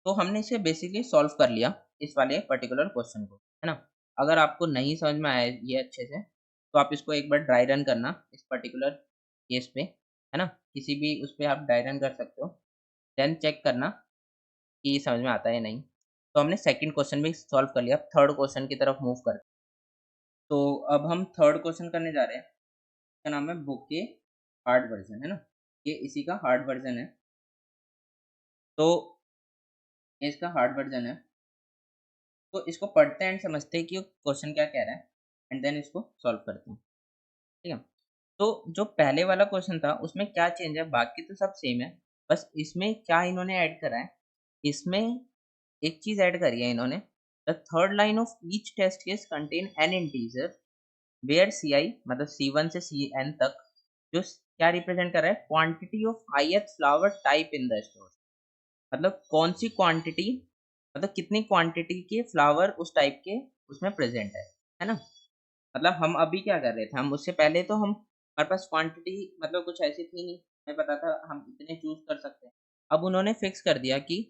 तो हमने इसे बेसिकली सॉल्व कर लिया, इस वाले पर्टिकुलर क्वेश्चन को, है ना। अगर आपको नहीं समझ में आया ये अच्छे से, तो आप इसको एक बार ड्राई रन करना इस पर्टिकुलर केस पे, है ना, किसी भी उस पर आप ड्राई रन कर सकते हो। देन चेक करना कि समझ में आता है या नहीं। तो हमने सेकंड क्वेश्चन भी सॉल्व कर लिया, थर्ड क्वेश्चन की तरफ मूव कर। तो अब हम थर्ड क्वेश्चन करने जा रहे हैं, इसका नाम है बुक के हार्ड वर्जन, है ना, ये इसी का हार्ड वर्जन है। तो ये इसका हार्ड वर्जन है, तो इसको पढ़ते हैं एंड समझते हैं कि क्वेश्चन क्या कह रहा है, एंड देन इसको सॉल्व करते हैं, ठीक है। तो जो पहले वाला क्वेश्चन था उसमें क्या चेंज है, बाकी तो सब सेम है, बस इसमें क्या इन्होंने ऐड करा है, इसमें एक चीज ऐड करी है इन्होंने, the third line of each test case contain an integer where C I मतलब C1 से Cn तक, जो क्या रिप्रेजेंट कर रहा है, quantity of ith flower type in the store, मतलब कौन सी क्वांटिटी, मतलब कितनी क्वांटिटी के फ्लावर उस टाइप के उसमें प्रेजेंट है ना। मतलब हम अभी क्या कर रहे थे, हम उससे पहले तो हम हमारे पास क्वांटिटी मतलब कुछ ऐसी थी नहीं, हमें पता था हम इतने चूज कर सकते हैं। अब उन्होंने फिक्स कर दिया कि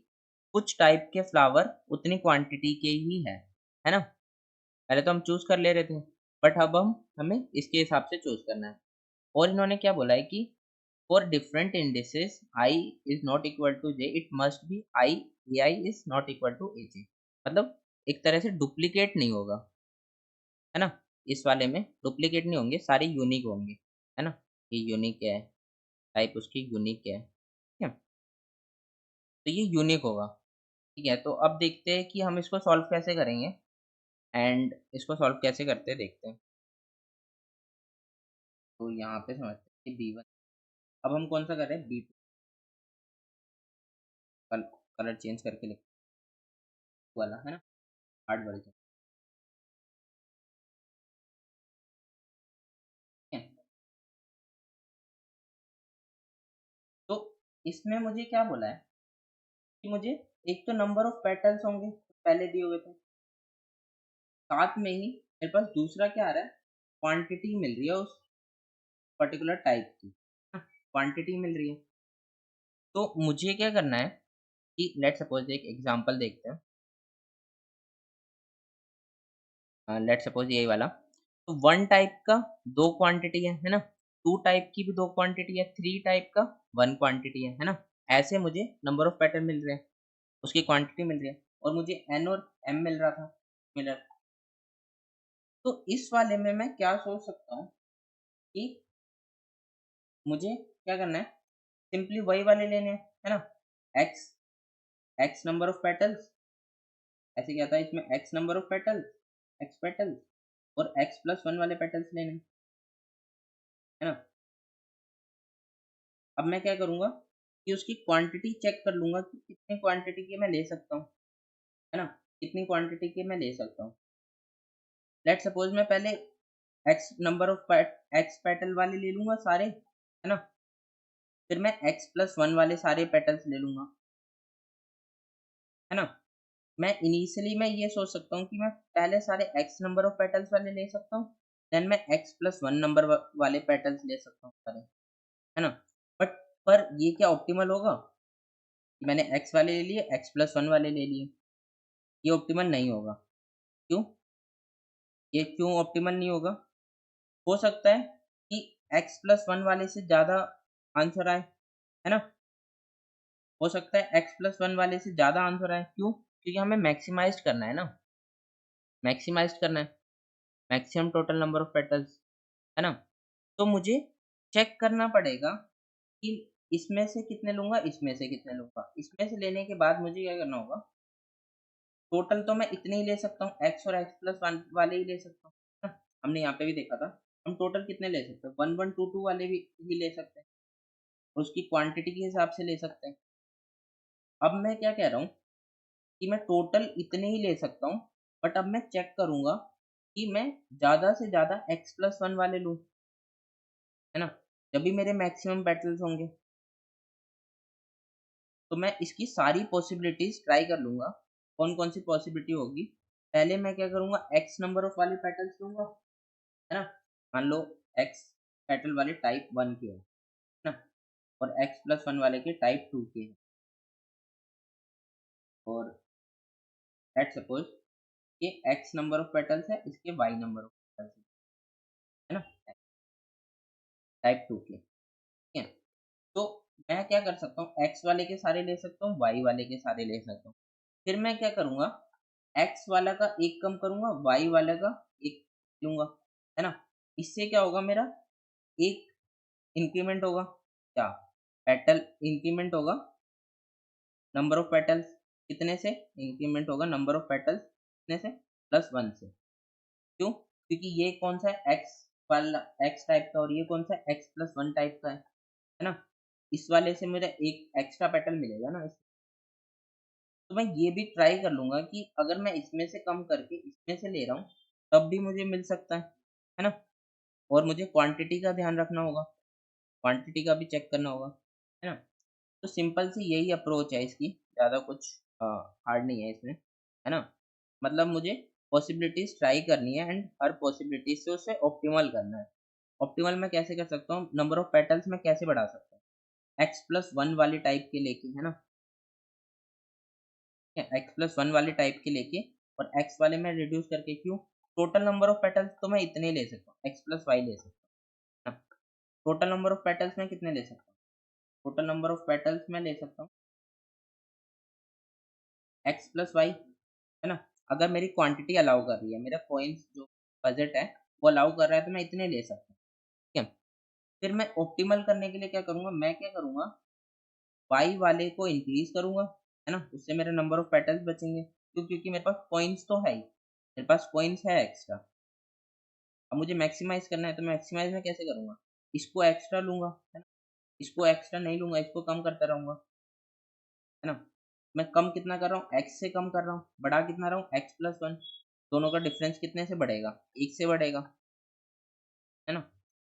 कुछ टाइप के फ्लावर उतनी क्वांटिटी के ही है ना। पहले तो हम चूज कर ले रहे थे, बट अब हमें इसके हिसाब से चूज करना है। और इन्होंने क्या बोला है कि for different indices I is not equal to J, it must be I A I is not equal to A J. मतलब एक तरह से डुप्लीकेट नहीं होगा, है ना। इस वाले में डुप्लीकेट नहीं होंगे, सारे यूनिक होंगे, है ना। ये यूनिक है, टाइप उसकी यूनिक है, ठीक है। तो ये यूनिक होगा, ठीक है। तो अब देखते हैं कि हम इसको सॉल्व कैसे करेंगे, एंड इसको सॉल्व कैसे करते हैं देखते हैं। तो यहाँ पे समझते हैं कि बी वन, अब हम कौन सा कर रहे हैं, बी टू। कलर चेंज करके लिख वाला, है ना, हार्ड वर्जन, ठीक है। तो इसमें मुझे क्या बोला है कि मुझे एक तो नंबर ऑफ पेटल्स होंगे पहले दिए हुए थे, साथ में ही मेरे पास दूसरा क्या आ रहा है, क्वांटिटी मिल रही है उस पर्टिकुलर टाइप की, क्वांटिटी मिल रही है। तो मुझे क्या करना है कि लेट सपोज एक एग्जांपल देखते हैं, लेट सपोज यही वाला। तो वन टाइप का दो क्वांटिटी है ना, टू टाइप की भी दो क्वांटिटी है, थ्री टाइप का वन क्वांटिटी है ना। ऐसे मुझे नंबर ऑफ पैटर्न मिल रहे हैं, उसकी क्वांटिटी मिल रही है, और मुझे एन और एम मिल रहा था मिलर। तो इस वाले में मैं क्या सोच सकता हूँ कि मुझे क्या करना है, सिंपली वही वाले लेने हैं, है ना। X, x number of petals, ऐसे क्या था इसमें, x number of petals, x petals, और एक्स प्लस वन वाले पेटल्स लेने हैं, है ना। अब मैं क्या करूंगा कि उसकी क्वांटिटी चेक कर लूंगा कि कितनी क्वांटिटी की मैं ले सकता हूँ, है ना, कितनी क्वांटिटी की मैं ले सकता हूँ। लेट सपोज मैं पहले x number of x petal वाले ले लूंगा सारे, है ना। फिर मैं एक्स प्लस वन वाले सारे पेटल्स ले लूंगा, है ना। मैं इनिशियली मैं ये सोच सकता हूँ कि मैं पहले सारे एक्स नंबर ऑफ पेटल्स वाले ले सकता हूँ, देन मैं एक्स प्लस वन नंबर वाले पेटल्स ले सकता हूँ सारे, है ना। बट पर ये क्या ऑप्टिमल होगा कि मैंने एक्स वाले ले लिए, एक्स प्लस वन वाले ले लिए, ये ऑप्टिमल नहीं होगा। क्यों, ये क्यों ऑप्टिमल नहीं होगा? हो सकता है कि एक्स प्लस वन वाले से ज़्यादा आंसर आए, है ना। हो सकता है एक्स प्लस वन वाले से ज़्यादा आंसर आए, क्यों, क्योंकि हमें मैक्सिमाइज करना है ना, मैक्सिमाइज करना है, maximum total number of petals, है ना। तो मुझे चेक करना पड़ेगा कि इसमें से कितने लूँगा, इसमें से कितने लूँगा। इसमें से लेने के बाद मुझे क्या करना होगा, टोटल तो मैं इतने ही ले सकता हूँ, एक्स और एक्स प्लस वन वाले ही ले सकता हूँ, है ना। हमने यहाँ पे भी देखा था, हम टोटल कितने ले सकते हैं, वन वन टू टू वाले भी ले सकते हैं, और उसकी क्वांटिटी के हिसाब से ले सकते हैं। अब मैं क्या कह रहा हूँ कि मैं टोटल इतने ही ले सकता हूँ, बट अब मैं चेक करूँगा कि मैं ज़्यादा से ज़्यादा एक्स प्लस वन वाले लूँ, है ना, जब भी मेरे मैक्सिमम बैटल्स होंगे। तो मैं इसकी सारी पॉसिबिलिटीज ट्राई कर लूंगा, कौन कौन सी पॉसिबिलिटी होगी। पहले मैं क्या करूंगा, एक्स नंबर ऑफ वाले पेटल्स लूंगा, है ना। मान लो एक्स पेटल वाले टाइप वन के है ना, और एक्स प्लस वन वाले के टाइप टू के हैं, और लेट सपोज ये एक्स नंबर ऑफ पेटल्स है, इसके वाई नंबर ऑफ पेटल्स है ना, टाइप टू के, ठीक है। तो मैं क्या कर सकता हूँ, एक्स वाले के सारे ले सकता हूँ, वाई वाले के सारे ले सकता हूँ। फिर मैं क्या करूंगा, एक्स वाला का एक कम करूंगा, वाई वाला का एक लूंगा, है ना। इससे क्या होगा, मेरा एक इंक्रीमेंट होगा, क्या, पेटल इंक्रीमेंट होगा, नंबर ऑफ पेटल्स कितने से इंक्रीमेंट होगा, नंबर ऑफ पेटल्स कितने से, प्लस वन से। क्यों, क्योंकि ये कौन सा है, एक्स वाला एक्स टाइप का, और ये कौन सा एक्स प्लस वन टाइप का है ना। इस वाले से मुझे एक एक्स्ट्रा पेटल मिलेगा ना। तो मैं ये भी ट्राई कर लूंगा कि अगर मैं इसमें से कम करके इसमें से ले रहा हूँ, तब भी मुझे मिल सकता है ना। और मुझे क्वांटिटी का ध्यान रखना होगा, क्वांटिटी का भी चेक करना होगा, है ना। तो सिंपल सी यही अप्रोच है इसकी, ज़्यादा कुछ हार्ड नहीं है इसमें, है ना। मतलब मुझे पॉसिबिलिटीज ट्राई करनी है, एंड हर पॉसिबिलिटी से उसे ऑप्टिमल करना है। ऑप्टिमल मैं कैसे कर सकता हूँ, नंबर ऑफ पेटल्स मैं कैसे बढ़ा सकता हूँ, एक्स प्लस वन वाली टाइप के लेके, है ना, एक्स प्लस वन वाले टाइप के लेके, और एक्स वाले में रिड्यूस करके, क्यों, टोटल नंबर ऑफ पेटल्स तो मैं इतने ही ले सकता हूँ, एक्स प्लस वाई ले सकता हूँ ना। टोटल नंबर ऑफ पेटल्स में कितने ले सकता हूँ, टोटल नंबर ऑफ पेटल्स मैं ले सकता हूँ एक्स प्लस वाई, है ना। अगर मेरी क्वांटिटी अलाउ कर रही है, मेरा कॉइन्स जो बजट है वो अलाउ कर रहा है, तो मैं इतने ले सकता हूँ, ठीक है। फिर मैं ऑप्टिमल करने के लिए क्या करूँगा, मैं क्या करूँगा, वाई वाले को इंक्रीज करूँगा, है ना, उससे मेरे नंबर ऑफ पेटल्स बचेंगे। क्यों? क्योंकि मेरे पास कॉइन्स तो है ही, मेरे पास कॉइन्स है एक्स्ट्रा। अब मुझे मैक्सिमाइज करना है, तो मैक्सिमाइज में कैसे करूँगा, इसको एक्स्ट्रा लूँगा, है ना, इसको एक्स्ट्रा नहीं लूँगा, इसको कम करता रहूँगा, है ना। मैं कम कितना कर रहा हूँ, एक्स से कम कर रहा हूँ, बढ़ा कितना रहा हूँ, एक्स प्लस वन। दोनों का डिफरेंस कितने से बढ़ेगा, एक से बढ़ेगा, है ना।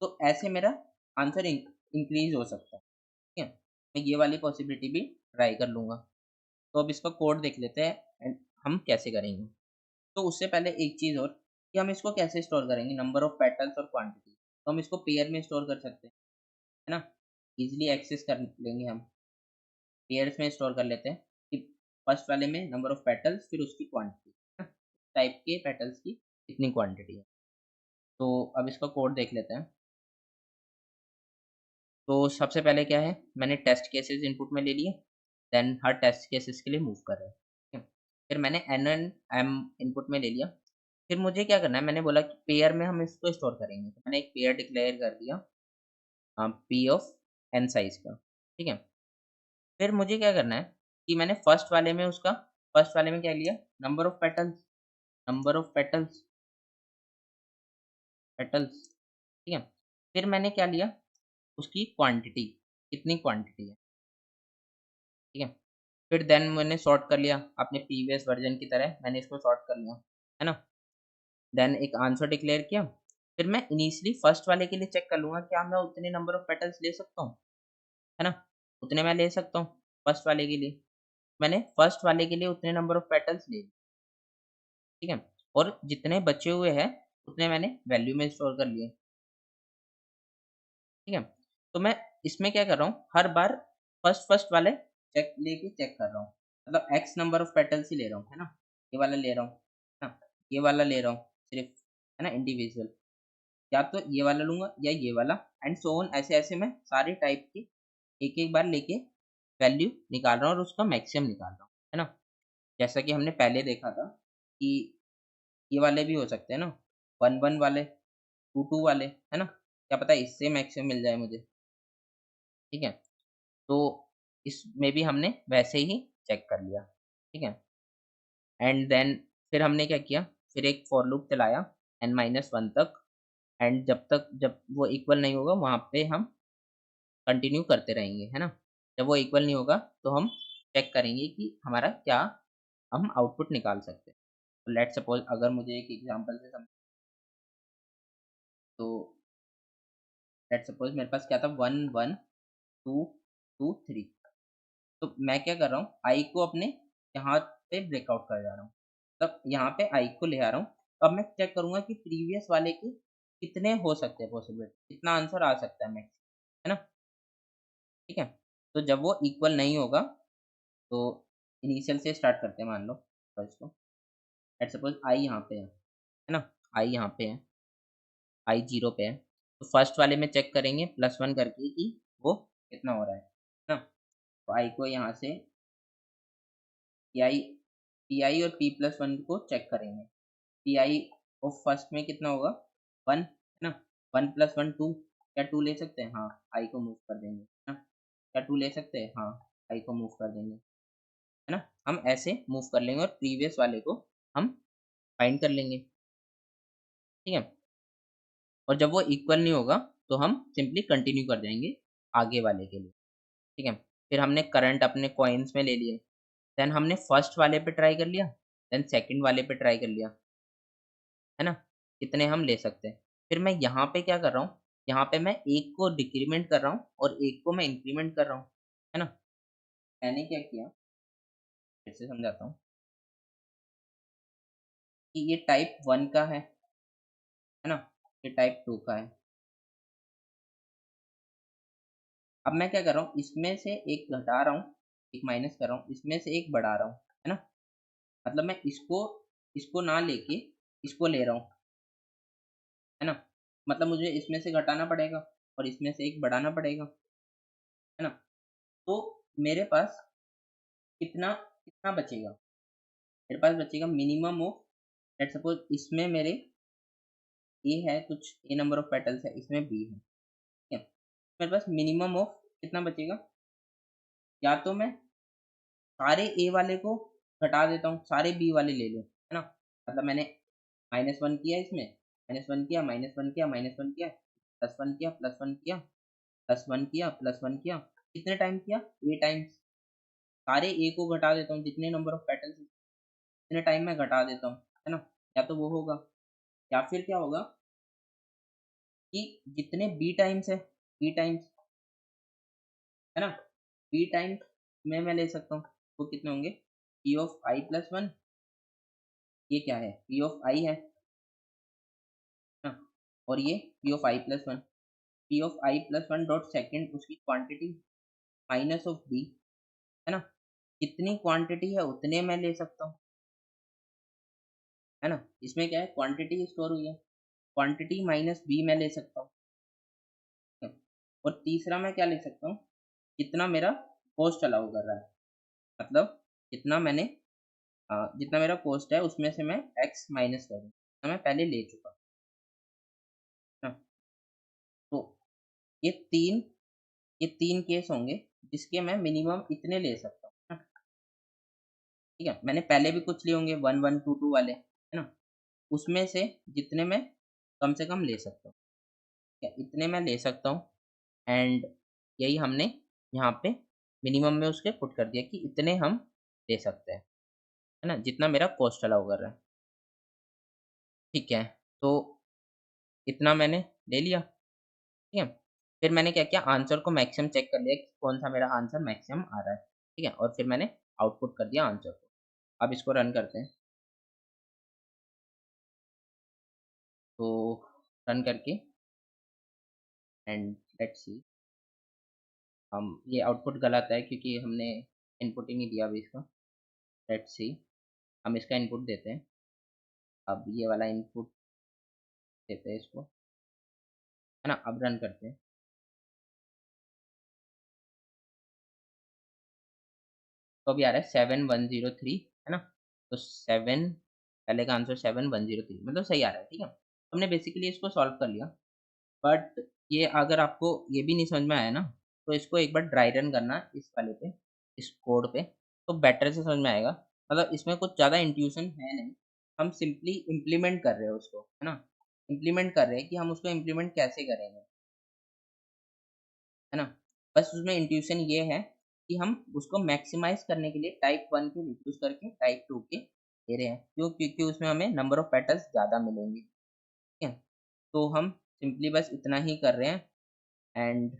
तो ऐसे मेरा आंसर इंक्रीज हो सकता है, ठीक है। मैं ये वाली पॉसिबिलिटी भी ट्राई कर लूँगा। तो अब इसका कोड देख लेते हैं एंड हम कैसे करेंगे। तो उससे पहले एक चीज़ और, कि हम इसको कैसे स्टोर करेंगे, नंबर ऑफ पेटल्स और क्वांटिटी। तो हम इसको पेयर में स्टोर कर सकते हैं, है ना, इजीली एक्सेस कर लेंगे हम। पेयर्स में स्टोर कर लेते हैं कि फर्स्ट वाले में नंबर ऑफ पेटल्स, फिर उसकी क्वांटिटी, टाइप के पेटल्स की कितनी क्वांटिटी है। तो अब इसका कोड देख लेते हैं। तो सबसे पहले क्या है, मैंने टेस्ट केसेस इनपुट में ले लिए, देन हर टेस्ट केसेस के लिए मूव कर रहे हैं, ठीक है। फिर मैंने एन एन एम इनपुट में ले लिया। फिर मुझे क्या करना है, मैंने बोला कि पेयर में हम इसको स्टोर करेंगे, तो मैंने एक पेयर डिक्लेयर कर दिया पी ऑफ एन साइज का, ठीक है। फिर मुझे क्या करना है कि मैंने फर्स्ट वाले में क्या लिया, number of petals, number of petals, petals, ठीक है। फिर मैंने क्या लिया, उसकी क्वांटिटी, कितनी क्वांटिटी है, ठीक है। फिर देन मैंने सॉर्ट कर लिया अपने प्रीवियस वर्जन की तरह, मैंने इसको सॉर्ट कर लिया, है ना। देन एक आंसर डिक्लेयर किया। फिर मैं इनिशियली फर्स्ट वाले के लिए चेक कर लूँगा, क्या मैं उतने नंबर ऑफ पेटल्स ले सकता हूँ, है ना? उतने मैं ले सकता हूँ फर्स्ट वाले के लिए। मैंने फर्स्ट वाले के लिए उतने नंबर ऑफ पेटल्स ले लिए, ठीक है? और जितने बचे हुए हैं, उतने मैंने वैल्यू में स्टोर कर लिए, ठीक है? तो मैं इसमें क्या कर रहा हूँ, हर बार फर्स्ट वाले चेक कर रहा हूँ। मतलब एक्स नंबर ऑफ पेटल्स ही ले रहा हूँ, है ना? ये वाला ले रहा हूँ, है ना? ये वाला ले रहा हूँ सिर्फ़, है ना? इंडिविजुअल। या तो ये वाला लूँगा या ये वाला, एंड सो ऑन, ऐसे-ऐसे मैं सारे टाइप की एक-एक बार लेके वैल्यू निकाल रहा हूँ और उसका मैक्सिमम निकाल रहा हूँ, है ना? जैसा कि हमने पहले देखा था कि ये वाले भी हो सकते हैं ना, 1-1 वाले, 2-2 वाले, है ना? क्या पता इससे मैक्सिमम मिल जाए मुझे, ठीक है? तो इसमें भी हमने वैसे ही चेक कर लिया, ठीक है? एंड देन फिर हमने क्या किया, फिर एक फॉर लूप चलाया n-1 तक, एंड जब वो इक्वल नहीं होगा वहाँ पे हम कंटिन्यू करते रहेंगे, है ना? जब वो इक्वल नहीं होगा तो हम चेक करेंगे कि हमारा क्या हम आउटपुट निकाल सकते हैं। तो लेट्स सपोज़ अगर मुझे एक एग्ज़ाम्पल से तो लेट्स सपोज़ मेरे पास क्या था, 1 1 2 2 3। तो मैं क्या कर रहा हूँ, i को अपने यहाँ पे ब्रेकआउट कर जा रहा हूँ। तब यहाँ पे i को ले आ रहा हूँ। अब मैं चेक करूँगा कि प्रीवियस वाले के कितने हो सकते हैं पॉसिबिलिटी, कितना आंसर आ सकता है मैक्स, है ना? ठीक है? तो जब वो इक्वल नहीं होगा, तो इनिशियल से स्टार्ट करते हैं, मान लो फर्स्ट को। लेट्स सपोज़ i यहाँ पे है ना? i यहाँ पे है, i 0 पे है। तो फर्स्ट वाले में चेक करेंगे +1 करके कि वो कितना हो रहा है ना? तो i को यहाँ से Pi Pi और p+1 को चेक करेंगे। Pi ऑफ फर्स्ट में कितना होगा, 1, है ना? 1 + 1 2, क्या 2 ले सकते हैं? हाँ, i को मूव कर देंगे, है ना? क्या 2 ले सकते हैं? हाँ, i को मूव कर देंगे, है ना? हम ऐसे मूव कर लेंगे और प्रीवियस वाले को हम फाइंड कर लेंगे, ठीक है? और जब वो इक्वल नहीं होगा, तो हम सिंपली कंटिन्यू कर जाएँगे आगे वाले के लिए, ठीक है? फिर हमने करंट अपने कॉइन्स में ले लिए, देन हमने फर्स्ट वाले पे ट्राई कर लिया, देन सेकंड वाले पे ट्राई कर लिया, है ना? कितने हम ले सकते हैं। फिर मैं यहाँ पे क्या कर रहा हूँ, यहाँ पे मैं एक को डिक्रीमेंट कर रहा हूँ और एक को मैं इंक्रीमेंट कर रहा हूँ, है ना? मैंने क्या किया, फिर से समझाता हूँ कि ये टाइप 1 का है ना? ये टाइप 2 का है। अब मैं क्या कर रहा हूँ, इसमें से एक घटा रहा हूँ, एक माइनस कर रहा हूँ, इसमें से एक बढ़ा रहा हूँ, है ना? मतलब मैं इसको इसको ना लेके इसको ले रहा हूँ, है ना? मतलब मुझे इसमें से घटाना पड़ेगा और इसमें से एक बढ़ाना पड़ेगा, है ना? तो मेरे पास कितना कितना बचेगा? मेरे पास बचेगा मिनिमम ऑफ, लेट्स सपोज इसमें मेरे ए है, कुछ ए नंबर ऑफ पेटल्स है, इसमें बी है, ठीक है। मेरे पास मिनिमम ऑफ कितना बचेगा? या तो मैं सारे ए वाले को घटा देता हूँ, सारे बी वाले ले लूँ, है ना। मतलब मैंने -1 किया इसमें, -1 किया, -1 किया, -1 किया, +1 किया, +1 किया, +1 किया, +1 किया, कितने टाइम किया? ए टाइम्स। सारे ए को घटा देता हूँ, जितने नंबर ऑफ पेटल्स इतने टाइम में घटा देता हूँ, है ना। या तो वो होगा, या फिर क्या होगा कि जितने बी टाइम्स है, बी टाइम्स, है ना, बी टाइम्स में मैं ले सकता हूँ, वो कितने होंगे? P of I plus one, ये क्या है? पी ऑफ आई है ना, और ये P of I plus one, P of I plus one dot second उसकी क्वांटिटी माइनस ऑफ बी, है ना। कितनी क्वांटिटी है उतने मैं ले सकता हूँ, है ना। इसमें क्या है? क्वांटिटी स्टोर हुई है, क्वांटिटी माइनस बी मैं ले सकता हूँ, ठीक है? और तीसरा मैं क्या ले सकता हूँ? कितना मेरा कॉस्ट अलाउ कर रहा है, मतलब कितना मैंने जितना मेरा कॉस्ट है उसमें से मैं एक्स माइनस करूँ, तो मैं पहले ले चुका, है ना। तो ये तीन ये तीन केस होंगे जिसके मैं मिनिमम इतने ले सकता हूँ, है ना? ठीक है, मैंने पहले भी कुछ लिए होंगे 1 1 2 2 वाले, है ना। उसमें से जितने मैं कम से कम ले सकता हूँ, ठीक है, इतने मैं ले सकता हूँ। एंड यही हमने यहाँ पे मिनिमम में उसके पुट कर दिया कि इतने हम ले सकते हैं, है ना, जितना मेरा कॉस्ट अलाउ कर रहा है। ठीक है, तो इतना मैंने ले लिया, ठीक है। फिर मैंने क्या किया? आंसर को मैक्सिमम चेक कर लिया कि कौन सा मेरा आंसर मैक्सिमम आ रहा है, ठीक है, और फिर मैंने आउटपुट कर दिया आंसर को। अब इसको रन करते हैं। तो रन करके एंड लेट्स सी, हम ये आउटपुट गलत है क्योंकि हमने इनपुट ही नहीं दिया अभी इसका। लेट्स सी, हम इसका इनपुट देते हैं। अब ये वाला इनपुट देते हैं इसको, है ना। अब रन करते हैं। तो अभी आ रहा है 7103, है ना। तो 7, पहले का आंसर 7103, मतलब सही आ रहा है, ठीक है। हमने बेसिकली इसको सॉल्व कर लिया। बट ये अगर आपको ये भी नहीं समझ में आया ना, तो इसको एक बार ड्राई रन करना इस वाले पे, इस कोड पे, तो बेटर से समझ में आएगा। मतलब इसमें कुछ ज़्यादा इंट्यूशन है नहीं, हम सिंपली इम्प्लीमेंट कर रहे हैं उसको, है ना। इम्प्लीमेंट कर रहे हैं कि हम उसको इम्प्लीमेंट कैसे करेंगे, है ना। बस उसमें इंट्यूशन ये है कि हम उसको मैक्सिमाइज करने के लिए टाइप 1 के रिड्यूस करके टाइप 2 के दे रहे हैं, क्यों? क्योंकि उसमें हमें नंबर ऑफ पेटल्स ज़्यादा मिलेंगे, ठीक है। तो हम सिंपली बस इतना ही कर रहे हैं। एंड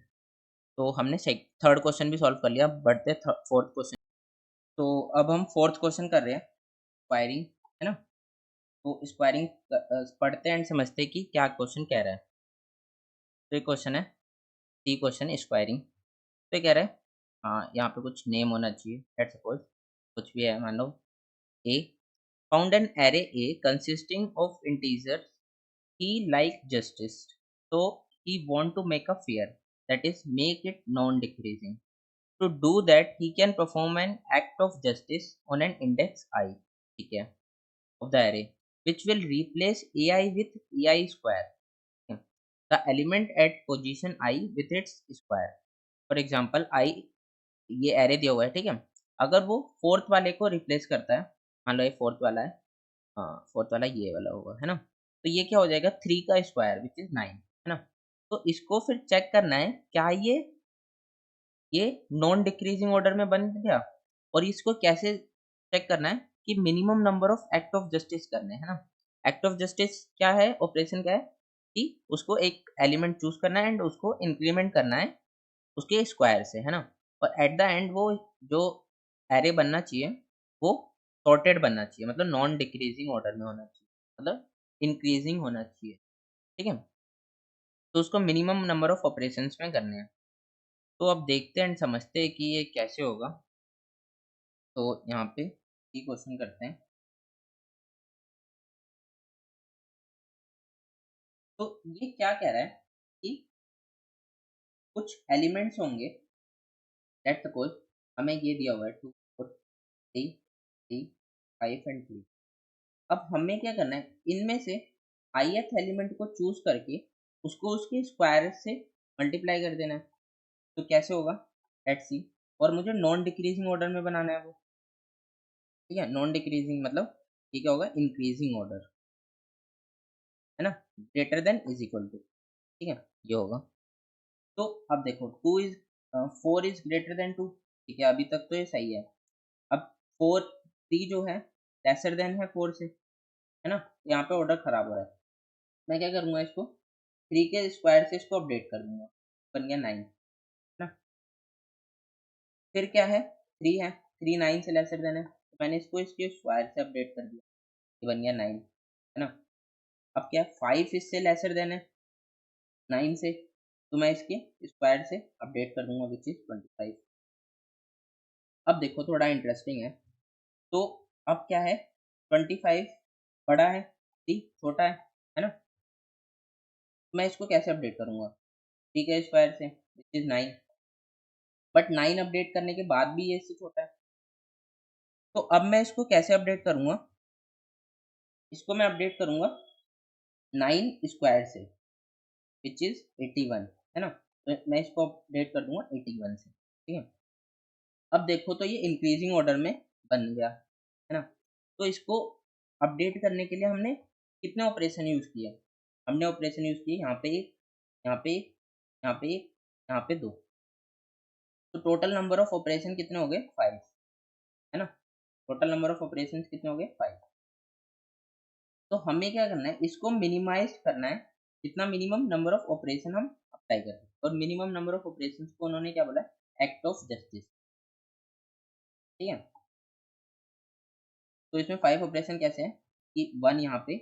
तो हमने थर्ड क्वेश्चन भी सॉल्व कर लिया, बढ़ते फोर्थ क्वेश्चन। तो अब हम फोर्थ क्वेश्चन कर रहे हैं, स्क्वायरिंग, है ना। तो स्क्वायरिंग पढ़ते हैं एंड समझते हैं कि क्या क्वेश्चन कह रहा है। तो ये क्वेश्चन है, सी क्वेश्चन स्क्वायरिंग। तो ये कह रहा है, हाँ यहाँ पे कुछ नेम होना चाहिए, लेट्स सपोज कुछ भी है, मान लो A. Found an array A consisting of integers he like justice, so he want to make a fair, that is make it non-decreasing. To do that he can perform an act of justice on an index I, ठीक है, of the array, which will replace ai with ai square, okay? The element at position I with its square. For example I, ये array दिया हुआ है, ठीक है। अगर वो फोर्थ वाले को रिप्लेस करता है, मान लो ये फोर्थ वाला है, हाँ फोर्थ वाला ये वाला होगा, है ना। तो ये क्या हो जाएगा? 3 का स्क्वायर विच इज 9, है ना। तो इसको फिर चेक करना है क्या ये नॉन डिक्रीजिंग ऑर्डर में बन गया, और इसको कैसे चेक करना है कि minimum number of act of justice करने हैं, है ना। एक्ट ऑफ जस्टिस क्या है? ऑपरेशन क्या है कि उसको एक एलिमेंट चूज करना है एंड उसको इंक्रीमेंट करना है उसके स्क्वायर से, है ना। और एट द एंड वो जो एरे बनना चाहिए वो सॉर्टेड बनना चाहिए, मतलब नॉन डिक्रीजिंग ऑर्डर में होना चाहिए, मतलब इंक्रीजिंग होना चाहिए, ठीक है। तो उसको मिनिमम नंबर ऑफ ऑपरेशंस में करने हैं। तो अब देखते हैं एंड समझते हैं कि ये कैसे होगा। तो यहाँ पे ये क्वेश्चन करते हैं। तो ये क्या कह रहा है कि कुछ एलिमेंट्स होंगे, लेट्स सपोज हमें ये दिया हुआ है 2 4 3 3 5 एंड 3। अब हमें क्या करना है, इनमें से ith एलिमेंट को चूज करके उसको उसके स्क्वायर से मल्टीप्लाई कर देना है। तो कैसे होगा, लेट्स सी। और मुझे नॉन डिक्रीजिंग ऑर्डर में बनाना है वो, ठीक है। नॉन डिक्रीजिंग मतलब ये क्या होगा, इंक्रीजिंग ऑर्डर, है ना। Greater than is equal to, ठीक है, ये होगा। तो अब देखो 4 इज ग्रेटर देन 2, ठीक है, अभी तक तो ये सही है। अब 3 जो है लेसर देन है 4 से, है ना। यहाँ पे ऑर्डर खराब हो रहा है। मैं क्या करूंगा, इसको 3 के स्क्वायर से इसको अपडेट कर दूंगा, बन गया 9, है ना। फिर क्या है, 3 है, 3 9 से लेसर देन है, तो मैंने इसको इसके स्क्वायर से अपडेट कर दिया, ये बन गया 9, है ना। अब क्या है, 5 इससे लेसर देन है 9 से, तो मैं इसके स्क्वायर से अपडेट कर दूंगा विच इज 25। अब देखो थोड़ा इंटरेस्टिंग है। तो अब क्या है, 25 बड़ा है, 3 छोटा है ना। तो मैं इसको कैसे अपडेट करूंगा, 3 के स्क्वायर से विच इज 9, बट 9 अपडेट करने के बाद भी ये इससे छोटा है। तो अब मैं इसको कैसे अपडेट करूंगा, इसको मैं अपडेट करूंगा 9 स्क्वायर से विच इज 81, है ना। तो मैं इसको अपडेट कर दूंगा 81 से, ठीक है। अब देखो तो ये इंक्रीजिंग ऑर्डर में बन गया, है ना। तो इसको अपडेट करने के लिए हमने कितने ऑपरेशन यूज किए, हमने ऑपरेशन यूज किए यहाँ पे एक, यहाँ पे एक, यहाँ पे एक, यहाँ पे 2। तो टोटल नंबर ऑफ ऑपरेशन कितने हो गए, 5, है ना। टोटल नंबर ऑफ ऑपरेशन कितने हो गए, 5। तो हमें क्या करना है, इसको मिनिमाइज करना है, कितना मिनिमम नंबर ऑफ ऑपरेशन हम अप्लाई करें। और मिनिमम नंबर ऑफ ऑपरेशन को उन्होंने क्या बोला, एक्ट ऑफ जस्टिस, ठीक है। तो इसमें 5 ऑपरेशन कैसे हैं कि 1 यहाँ पे,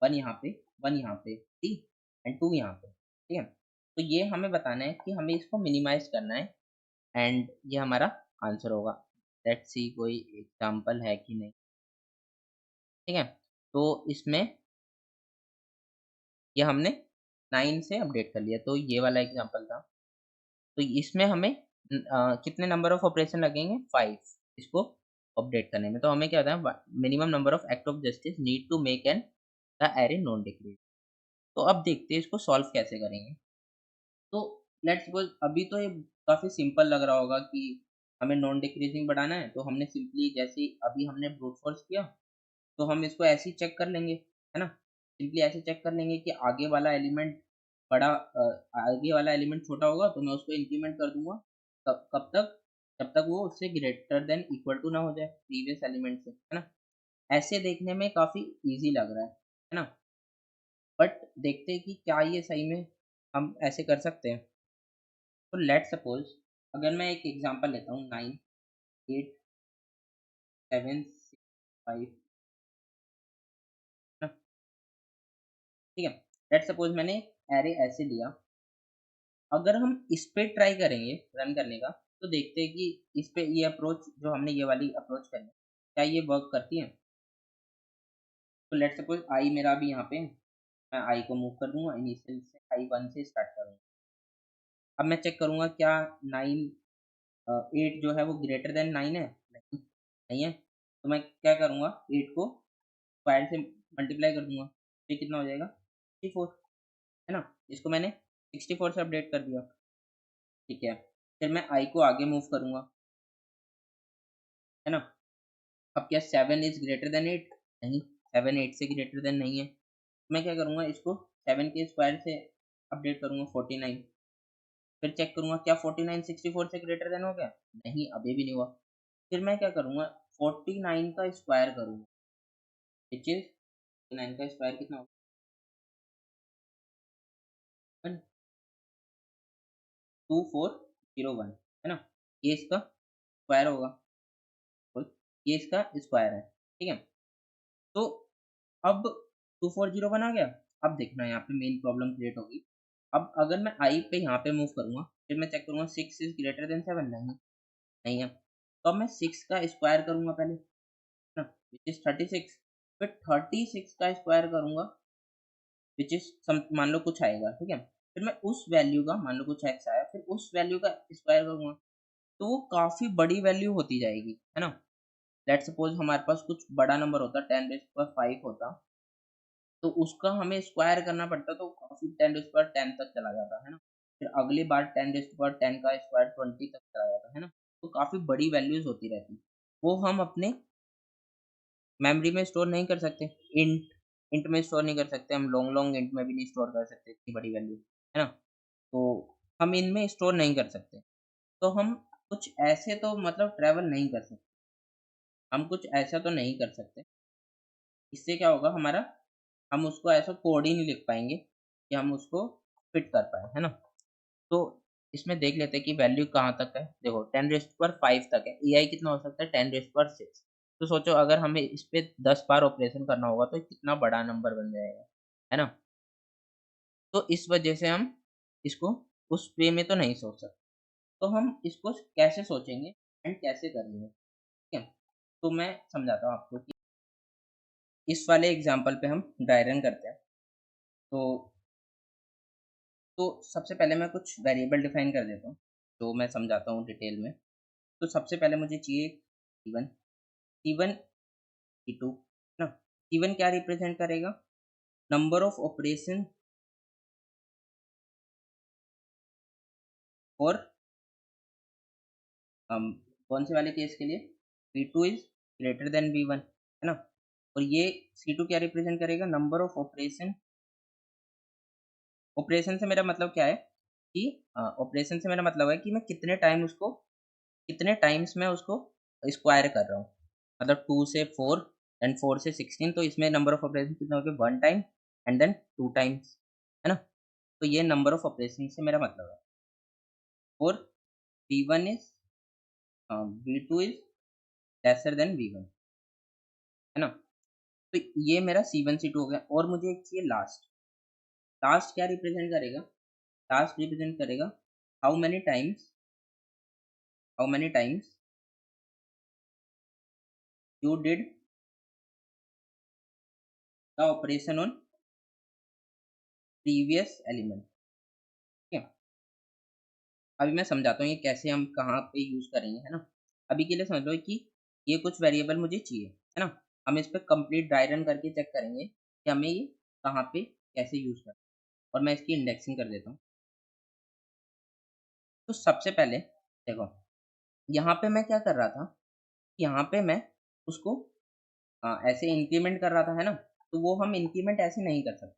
1 यहाँ पे, 1 यहाँ पे, ठीक, एंड 2 यहाँ पे, ठीक है। तो ये हमें बताना है कि हमें इसको मिनिमाइज करना है, एंड ये हमारा आंसर होगा। लेट्स सी कोई एग्जांपल है कि नहीं, ठीक है। तो इसमें ये हमने 9 से अपडेट कर लिया, तो ये वाला एग्जांपल था। तो इसमें हमें कितने नंबर ऑफ ऑपरेशन लगेंगे, 5, इसको अपडेट करने में। तो हमें क्या होता है, minimum number of act of justice need to make an the array non decrease. तो अब देखते हैं इसको सॉल्व कैसे करेंगे। तो लेट्स सपोज अभी तो ये काफ़ी सिंपल लग रहा होगा कि हमें नॉन डिक्रीजिंग बढ़ाना है, तो हमने सिंपली जैसे अभी हमने ब्रूट फोर्स किया, तो हम इसको ऐसे ही चेक कर लेंगे, है ना। सिंपली ऐसे चेक कर लेंगे कि आगे वाला एलिमेंट आगे वाला एलिमेंट छोटा होगा तो मैं उसको इंक्रीमेंट कर दूंगा, कब तक, जब तक वो उससे ग्रेटर देन इक्वल टू ना हो जाए प्रीवियस एलिमेंट से, है ना। ऐसे देखने में काफ़ी इजी लग रहा है ना। बट देखते हैं कि क्या ये सही में हम ऐसे कर सकते हैं। तो लेट सपोज अगर मैं एक एग्जांपल लेता हूँ, 9 8 7 6 5, ठीक है। लेट सपोज मैंने एरे ऐसे लिया। अगर हम इस पे ट्राई करेंगे रन करने का, तो देखते हैं कि इस पे ये अप्रोच जो हमने ये वाली अप्रोच करी क्या ये वर्क करती है। तो लेट सपोज आई मेरा अभी यहाँ पे है, मैं आई को मूव कर दूंगा, इनिशियल से आई 1 से स्टार्ट करूंगा। अब मैं चेक करूंगा क्या 9 8 जो है वो ग्रेटर देन 9 है, नहीं, नहीं है। तो मैं क्या करूंगा, 8 को स्क्वायर से मल्टीप्लाई कर दूंगा, तो ये कितना हो जाएगा, 64, है ना। इसको मैंने 64 से अपडेट कर दिया, ठीक है। फिर मैं आई को आगे मूव करूंगा, है ना। अब क्या 7 इज ग्रेटर देन 8, नहीं, 7 8 से ग्रेटर देन नहीं है। मैं क्या करूंगा, इसको 7 के स्क्वायर से अपडेट करूंगा 49। फिर चेक करूंगा क्या 49 64 से ग्रेटर देन हो गया, नहीं, अभी भी नहीं हुआ। फिर मैं क्या करूंगा, 49 का स्क्वायर करूंगा, विच इज 49 का स्क्वायर कितना होगा, 2401, है ना। ये इसका स्क्वायर होगा, और ये इसका स्क्वायर है, ठीक है। तो अब 2401 आ गया। अब देखना यहाँ पे मेन प्रॉब्लम क्रिएट होगी। अब अगर मैं आई पे यहाँ पे मूव करूंगा, फिर मैं चेक करूंगा 6 इज ग्रेटर देन 7, नहीं, नहीं है। तो अब मैं 6 का स्क्वायर करूंगा पहले, है ना, विच इज 36। फिर 36 का स्क्वायर करूंगा, विच इज मान लो कुछ आएगा, ठीक है। फिर मैं उस वैल्यू का, मान लो कुछ एक्स आया, फिर उस वैल्यू का स्क्वायर करूंगा। तो वो काफ़ी बड़ी वैल्यू होती जाएगी, है ना? लेट्स सपोज़ हमारे पास कुछ बड़ा नंबर होता, 10 रेज़ टू पावर 5 होता, तो उसका हमें स्क्वायर करना पड़ता, तो काफ़ी 10 रेज़ टू पावर 10 तक चला जाता, है ना? फिर अगली बार 10 रेज़ टू पावर 10 का स्क्वायर 20 तक चला जाता, है ना? तो काफ़ी बड़ी वैल्यूज़ होती रहती। वो हम अपने मेमोरी में स्टोर नहीं कर सकते। इंट में स्टोर नहीं कर सकते, हम लॉन्ग लॉन्ग इंट में भी नहीं स्टोर कर सकते इतनी बड़ी वैल्यू, है ना? तो हम इनमें स्टोर नहीं कर सकते। तो हम कुछ ऐसे तो मतलब ट्रैवल नहीं कर सकते। हम कुछ ऐसा तो नहीं कर सकते। इससे क्या होगा हमारा, हम उसको ऐसा कोड ही नहीं लिख पाएँगे कि हम उसको फिट कर पाएँ, है ना? तो इसमें देख लेते हैं कि वैल्यू कहाँ तक है। देखो 10 रेज़्ड टू पावर 5 तक है। एआई कितना हो सकता है 10 रेज़्ड टू पावर 6। तो सोचो अगर हमें इस पे 10 बार ऑपरेशन करना होगा तो कितना बड़ा नंबर बन जाएगा, है ना? तो इस वजह से हम इसको उस वे में तो नहीं सोच सकते। तो हम इसको कैसे सोचेंगे एंड कैसे करेंगे, ठीक है? तो मैं समझाता हूँ आपको कि इस वाले एग्ज़ाम्पल पे हम ड्राई रन करते हैं। तो सबसे पहले मैं कुछ वेरिएबल डिफाइन कर देता हूँ, तो मैं समझाता हूँ डिटेल में। तो सबसे पहले मुझे चाहिए C1, C1, C2, है ना? C1 क्या रिप्रेजेंट करेगा? नंबर ऑफ ऑपरेशन फॉर कौन से वाले केस के लिए? V2 is greater than V1, है ना? और ये C2 क्या रिप्रेजेंट करेगा? Number of operation. ऑपरेशन से मेरा मतलब क्या है कि ऑपरेशन से मेरा मतलब है कि मैं कितने टाइम्स मैं उसको स्क्वायर कर रहा हूँ। मतलब 2 से 4 एंड 4 से 16, तो इसमें नंबर ऑफ ऑपरेशन कितना हो गया 1 टाइम एंड देन 2 टाइम्स, है ना? तो ये नंबर ऑफ ऑपरेशन से मेरा मतलब है। और V1 is V2 is lesser than V1, है ना? तो ये मेरा C1 C2 हो गया और मुझे एक चाहिए लास्ट। लास्ट क्या रिप्रेजेंट करेगा? लास्ट रिप्रेजेंट करेगा how many times how many times you did the operation on previous element, ठीक है? अभी मैं समझाता हूँ ये कैसे हम कहाँ पे यूज़ करेंगे, है ना? अभी के लिए समझ लो कि ये कुछ वेरिएबल मुझे चाहिए, है ना? हम इस पे कंप्लीट ड्राई रन करके चेक करेंगे कि हमें ये कहाँ पे कैसे यूज़ करना है, और मैं इसकी इंडेक्सिंग कर देता हूँ। तो सबसे पहले देखो, यहाँ पे मैं क्या कर रहा था, यहाँ पे मैं उसको ऐसे इंक्रीमेंट कर रहा था, है ना? तो वो हम इंक्रीमेंट ऐसे नहीं कर सकते।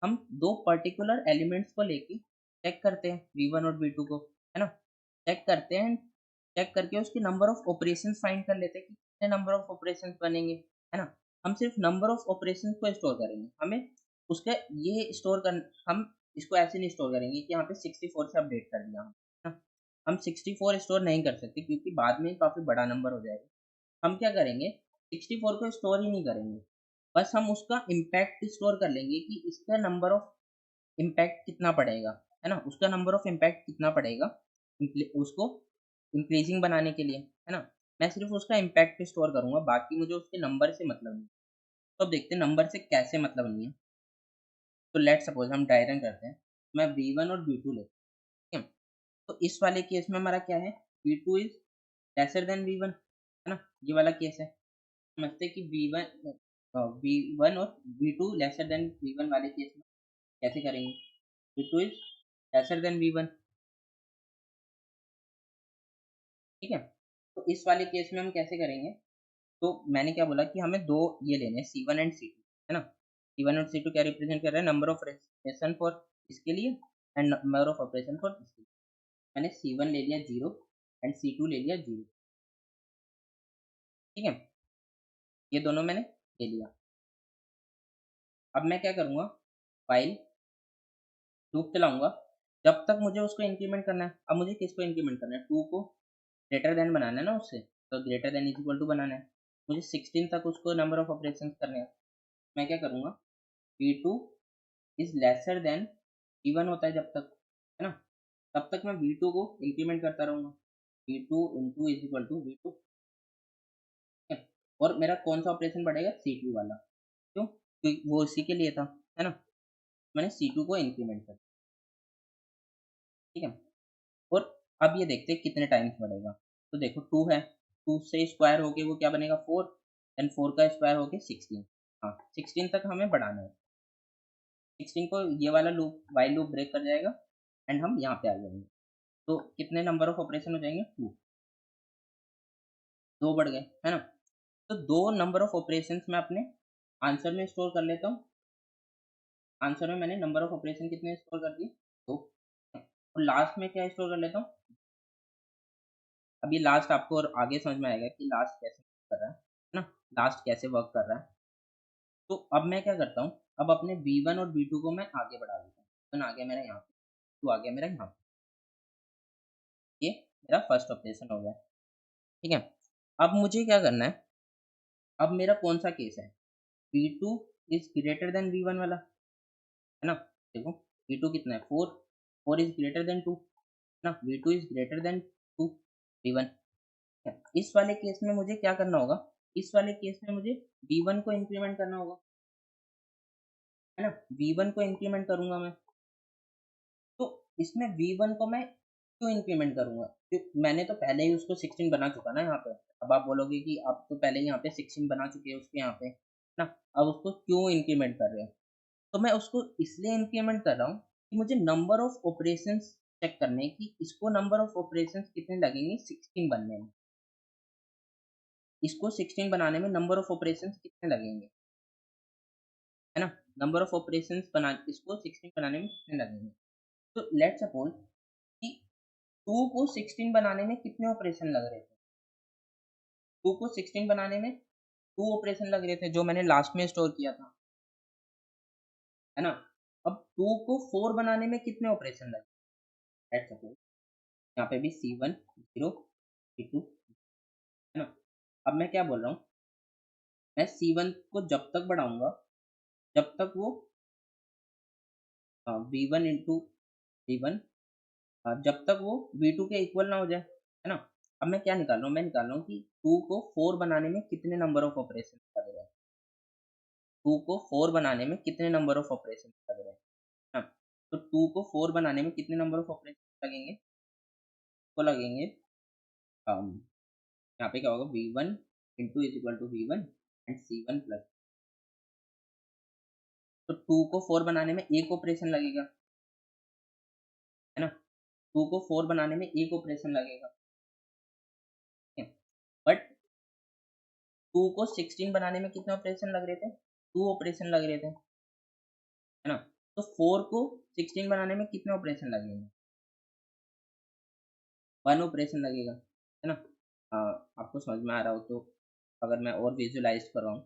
हम 2 पर्टिकुलर एलिमेंट्स को लेके चेक करते हैं V1 और V2 को, है ना? चेक करते हैं, चेक करके उसकी नंबर ऑफ ऑपरेशंस फाइंड कर लेते हैं कि कितने नंबर ऑफ ऑपरेशंस बनेंगे, है ना? हम सिर्फ नंबर ऑफ ऑपरेशंस को स्टोर करेंगे। हमें उसका ये स्टोर कर हम इसको ऐसे नहीं स्टोर करेंगे कि यहाँ पे 64 से अपडेट कर दिया हम, है ना? हम 64 स्टोर नहीं कर सकते क्योंकि बाद में काफ़ी बड़ा नंबर हो जाएगा। हम क्या करेंगे, 64 को स्टोर ही नहीं करेंगे। बस हम उसका इम्पैक्ट स्टोर कर लेंगे कि इसका नंबर ऑफ इम्पैक्ट कितना पड़ेगा, है ना? उसका नंबर ऑफ इम्पैक्ट कितना पड़ेगा उसको इंक्रीजिंग बनाने के लिए, है ना? मैं सिर्फ़ उसका इम्पैक्ट स्टोर करूँगा, बाकी मुझे उसके नंबर से मतलब नहीं। तो अब देखते हैं नंबर से कैसे मतलब नहीं है। तो लेट्स सपोज़ हम ड्राई रन करते हैं। मैं V1 और V2 लेता हूँ, ठीक है? तो इस वाले केस में हमारा क्या है? V2 is lesser than V1, है ना? ये वाला केस है। समझते हैं कि V1 और V2 लेसर देन V1 वाले केस में कैसे करेंगे? V2 is lesser than V1, ठीक है? तो इस वाले केस में हम कैसे करेंगे? तो मैंने क्या बोला कि हमें 2 ये लेने हैं C1 एंड C2, है ना? C1 और C2 क्या रिप्रेजेंट कर रहे हैं? नंबर ऑफ ऑपरेशन फॉर इसके लिए and number of operation for इसके लिए। मैंने C1 ले लिया 0 एंड C2 ले लिया 0, ठीक है? ये दोनों मैंने ले लिया। अब मैं क्या करूँगा? व्हाइल लूप चलाऊँगा जब तक मुझे उसको इंक्रीमेंट करना है। अब मुझे किसको इंक्रीमेंट करना है? 2 को ग्रेटर देन बनाना है ना उससे, तो greater than is equal to बनाना है। मुझे 16 तक उसको नंबर ऑफ ऑपरेशंस करने हैं। मैं क्या करूँगा? V2 is lesser than V1 होता है जब तक, है ना? तब तक मैं V2 को इंक्रीमेंट करता रहूँगा। V2 is equal to V2, ठीक है? और मेरा कौन-सा ऑपरेशन बढ़ेगा? C2 वाला। क्यों? क्योंकि वो इसी के लिए था, है ना? मैंने C2 को इंक्रीमेंट कर, ठीक है? और अब ये देखते हैं कितने टाइम्स बढ़ेगा। तो देखो 2 है, 2 से स्क्वायर होके वो क्या बनेगा 4, देन 4 का स्क्वायर होके 16। हाँ, 16 तक हमें बढ़ाना है। 16 को ये वाला लूप व्हाइल लूप ब्रेक कर जाएगा एंड हम यहाँ पे आ जाएंगे। तो कितने नंबर ऑफ ऑपरेशन हो जाएंगे 2, 2 बढ़ गए, है ना? तो 2 नंबर ऑफ ऑपरेशंस मैं अपने आंसर में स्टोर कर लेता हूँ। आंसर में मैंने नंबर ऑफ ऑपरेशन कितने स्टोर कर दिए 2, और लास्ट में क्या स्टोर कर लेता हूँ। अभी लास्ट आपको और आगे समझ में आएगा कि लास्ट कैसे वर्क कर रहा है ना? लास्ट कैसे वर्क कर रहा है। तो अब मैं क्या करता हूँ, अब अपने V1 और V2 को मैं आगे बढ़ा देता हूँ। V1 आ गया मेरा यहाँ पे, 2 आ गया मेरा यहाँ पे। ये मेरा फर्स्ट ऑपरेशन हो गया, ठीक है। अब मुझे क्या करना है, अब मेरा कौन सा केस है, V2 is greater than V1 वाला, है ना? देखो V2 कितना है 4, 4 इज ग्रेटर देन 2, है ना? V2 is greater than 2 V1। इस वाले केस में मुझे क्या करना होगा, इस वाले केस में मुझे V1 को इंक्रीमेंट करना होगा, है ना? V1 को इंक्रीमेंट करूंगा मैं। तो इसमें V1 को मैं क्यों इंक्रीमेंट करूंगा, मैंने तो पहले ही उसको 16 बना चुका ना यहाँ पे। अब आप बोलोगे कि आप तो पहले ही यहाँ पे 16 बना चुके हैं उसके यहाँ पे ना, अब उसको क्यों इंक्रीमेंट कर रहे हो? तो मैं उसको इसलिए इंक्रीमेंट कर रहा हूँ कि मुझे नंबर ऑफ ऑपरेशंस चेक करने की, इसको नंबर ऑफ ऑपरेशंस कितने लगेंगे 16 बनने में, इसको 16 बनाने में नंबर ऑफ ऑपरेशंस कितने लगेंगे, है ना? नंबर ऑफ ऑपरेशंस बना, इसको 16 बनाने में कितने लगेंगे। तो लेट्स सपोज कि 2 को 16 बनाने में कितने ऑपरेशन लग रहे थे, 2 को 16 बनाने में 2 ऑपरेशन लग रहे थे जो मैंने लास्ट में स्टोर किया था, है ना? अब 2 को 4 बनाने में कितने ऑपरेशन लगे, लेट्स सपोज यहाँ पे भी C1 0 C2, है ना? अब मैं क्या बोल रहा हूँ, मैं C1 को जब तक बढ़ाऊंगा जब तक वो V1 इंटू V1, जब तक वो V2 के इक्वल ना हो जाए, है ना? अब मैं क्या निकाल रहा हूँ, मैं निकाल रहा हूँ कि 2 को 4 बनाने में कितने नंबर ऑफ ऑपरेशन लग रहे हैं, 2 को 4 बनाने में कितने नंबर ऑफ ऑपरेशन लग रहे हैं, हाँ। तो 2 को 4 बनाने में कितने नंबर ऑफ ऑपरेशन लगेंगे, तो लगेंगे यहाँ पे क्या होगा V1 into is equal to V1 and C1 plus. तो 2 को 4 बनाने में एक ऑपरेशन लगेगा, है ना? 2 को 4 बनाने में एक ऑपरेशन लगेगा, ठीक है। बट 2 को 16 बनाने में कितने ऑपरेशन लग रहे थे, 2 ऑपरेशन लग रहे थे, है ना? तो 4 को 16 बनाने में कितने ऑपरेशन लगेंगे, 1 ऑपरेशन लगेगा, है ना? आपको समझ में आ रहा हो तो अगर मैं और विजुलाइज कर रहा हूँ,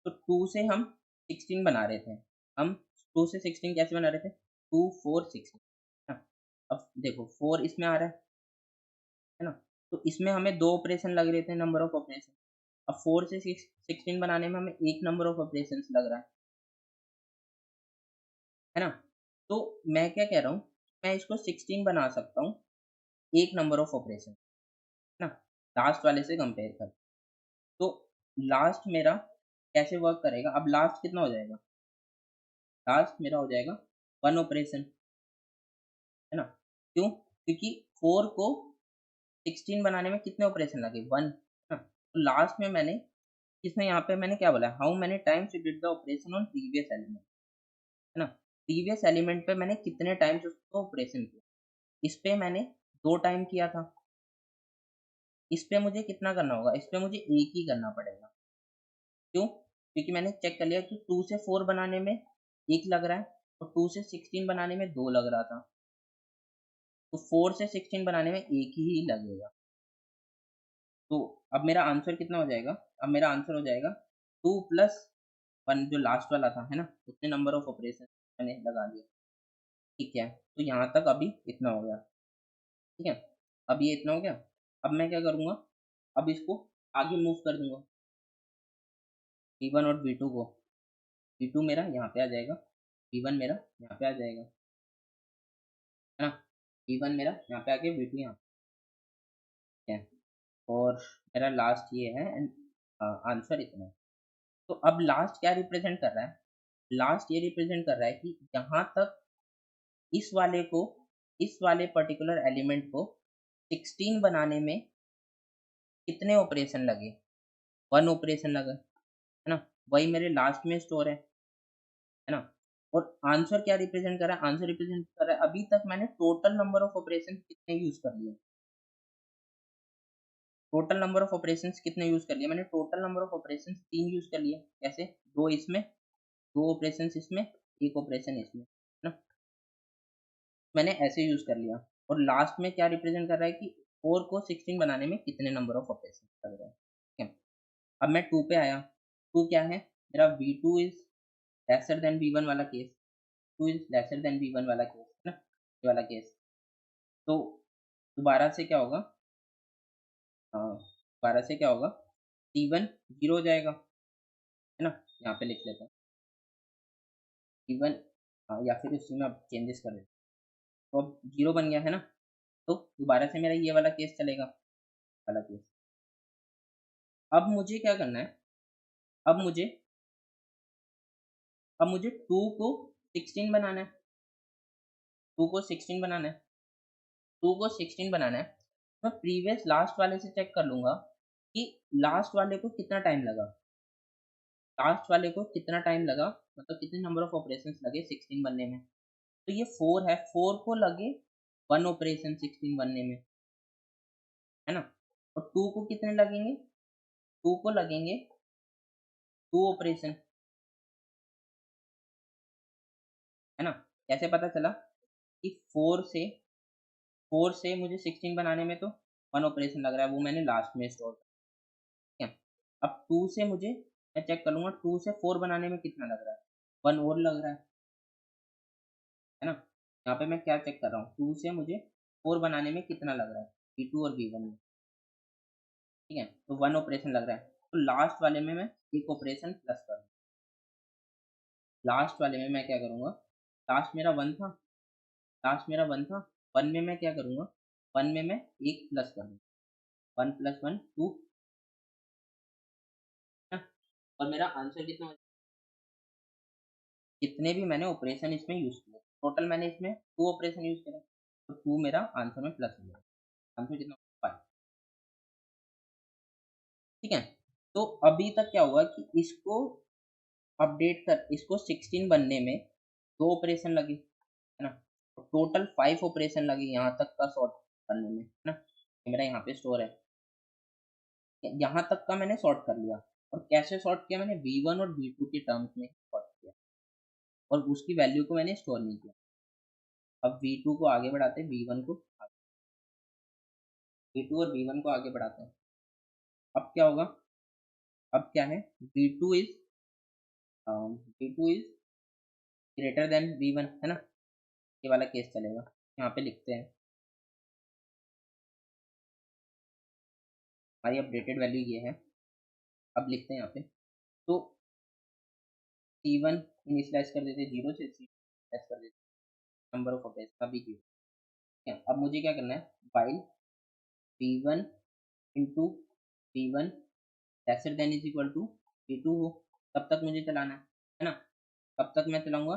तो 2 से हम 16 बना रहे थे, हम 2 से 16 कैसे बना रहे थे, 2 4 16, है ना? अब देखो 4 इसमें आ रहा है ना? तो इसमें हमें 2 ऑपरेशन लग रहे थे, नंबर ऑफ ऑपरेशन। अब 4 से 16 बनाने में हमें एक नंबर ऑफ ऑपरेशन लग रहा है ना? तो मैं क्या कह रहा हूँ, मैं इसको 16 बना सकता हूँ एक नंबर ऑफ ऑपरेशन, है ना? लास्ट वाले से कंपेयर कर, तो लास्ट मेरा कैसे वर्क करेगा, अब लास्ट कितना हो जाएगा, लास्ट मेरा हो जाएगा 1 ऑपरेशन, है ना? क्यों, क्योंकि 4 को 16 बनाने में कितने ऑपरेशन लगे 1, है ना? तो लास्ट में मैंने इसमें यहाँ पे मैंने क्या बोला, how many times you did the operation on previous element, है ना? प्रीवियस एलिमेंट पे मैंने कितने टाइम्स उसको ऑपरेशन किया, इस पे मैंने 2 टाइम किया था, इस पे मुझे कितना करना होगा, इस पे मुझे एक ही करना पड़ेगा। क्यों, क्योंकि मैंने चेक कर लिया कि 2 से 4 बनाने में एक लग रहा है और 2 से 16 बनाने में 2 लग रहा था, तो 4 से 16 बनाने में एक ही लगेगा। तो अब मेरा आंसर कितना हो जाएगा, अब मेरा आंसर हो जाएगा 2 प्लस 1 जो लास्ट वाला था, है ना? उतने नंबर ऑफ ऑपरेशन मैंने लगा दिया, ठीक है। तो यहाँ तक अभी इतना हो गया, ठीक है। अब ये इतना हो गया, अब मैं क्या करूँगा, अब इसको आगे मूव कर दूंगा, V1 और V2 को, V2 मेरा यहाँ पे आ जाएगा, V1 मेरा यहाँ पे आ जाएगा, है ना? V1 मेरा यहाँ पे आके V2 यहाँ पे है, और मेरा लास्ट ये है एंड आंसर इतना है। तो अब लास्ट क्या रिप्रेजेंट कर रहा है, लास्ट ये रिप्रेजेंट कर रहा है कि जहाँ तक इस वाले को, इस वाले पर्टिकुलर एलिमेंट को 16 बनाने में कितने ऑपरेशन लगे, 1 ऑपरेशन लगा, है ना? वही मेरे लास्ट में स्टोर है ना? और आंसर क्या रिप्रेजेंट कर रहा है? आंसर रिप्रेजेंट कर रहा है अभी तक मैंने टोटल नंबर ऑफ ऑपरेशन कितने यूज़ कर लिए। टोटल नंबर ऑफ ऑपरेशंस कितने यूज़ कर लिए? मैंने total number of operations 3 use कर लिए। कैसे? 2 इसमें, 2 ऑपरेशंस इसमें, 1 ऑपरेशन इसमें, है ना? मैंने ऐसे यूज़ कर लिया और लास्ट में क्या रिप्रेजेंट कर रहा है कि 4 को 16 बनाने में कितने नंबर ऑफ ऑपरेशंस लग रहे हैं, ठीक है? अब मैं 2 पे आया, 2 क्या है? मेरा V2 is lesser than V1 वाला case, 2 is lesser than V1 वाला केस, है ना? ये वाला केस। तो दोबारा से क्या होगा? दोबारा से क्या होगा? T1 0 हो जाएगा, है ना? यहाँ पे लिख लेते हैं T1, या फिर उसी में अब चेंजेस कर देते हैं। तो अब 0 बन गया, है ना? तो दोबारा से मेरा ये वाला केस चलेगा, वाला केस। अब मुझे क्या करना है? अब मुझे अब मुझे 2 को 16 बनाना है, 2 को 16 बनाना है, 2 को 16 बनाना है। मैं प्रीवियस लास्ट वाले से चेक कर लूँगा कि लास्ट वाले को कितना टाइम लगा। लास्ट वाले को कितना टाइम लगा, मतलब कितने नंबर ऑफ ऑपरेशंस लगे 16 बनने में। तो ये 4 है, 4 को लगे 1 ऑपरेशन 16 बनने में, है ना? और 2 को कितने लगेंगे? 2 को लगेंगे 2 ऑपरेशन, है ना? कैसे पता चला कि 4 से मुझे 16 बनाने में तो 1 ऑपरेशन लग रहा है, वो मैंने लास्ट में स्टोर किया, ठीक है? अब 2 से मुझे मैं चेक कर लूँगा 2 से 4 बनाने में कितना लग रहा है, 1 और लग रहा है ना? यहाँ पे मैं क्या चेक कर रहा हूँ, 2 से मुझे 4 बनाने में कितना लग रहा है, V2 और V1 में, ठीक है? तो 1 ऑपरेशन लग रहा है, तो लास्ट वाले में मैं 1 ऑपरेशन प्लस करूँगा। लास्ट वाले में मैं क्या करूँगा, लास्ट मेरा 1 था, लास्ट मेरा 1 था, 1 में मैं क्या करूँगा, 1 में मैं 1 प्लस कर दूँगा, 1 + 1 2, है ना? और मेरा आंसर कितना हो, जितने भी मैंने ऑपरेशन इसमें यूज़ किए, टोटल मैंने इसमें 2 ऑपरेशन यूज़ करे, तो 2 मेरा आंसर में प्लस हो गया। आंसर कितना? 5, ठीक है? तो अभी तक क्या हुआ कि इसको अपडेट कर, इसको 16 बनने में 2 ऑपरेशन लगे, है ना? तो टोटल 5 ऑपरेशन लगे यहाँ तक का सॉर्ट करने में, है ना? ये मेरा यहाँ पे स्टोर है। यहाँ तक का मैंने सॉर्ट कर लिया और कैसे सॉर्ट किया मैंने? V1 और V2 के टर्म्स में सॉर्ट किया और उसकी वैल्यू को मैंने स्टोर नहीं किया। अब V2 को आगे बढ़ाते हैं, V1 को V2 और V1 को आगे बढ़ाते हैं। अब क्या होगा? अब क्या है? V2 is V2 is greater than V1, है ना? ये वाला केस चलेगा। यहाँ पे लिखते हैं हमारी अपडेटेड वैल्यू ये है। अब लिखते हैं यहाँ पे, तो C1 इनिशियलाइज कर देते 0 से, C इनिशियलाइज कर देते नंबर ऑफ ऑपरेशन अभी की, ठीक है? अब मुझे क्या करना है? While V1 into V1 lesser than is equal to V2 हो, तब तक मुझे चलाना है ना? कब तक मैं चलाऊंगा?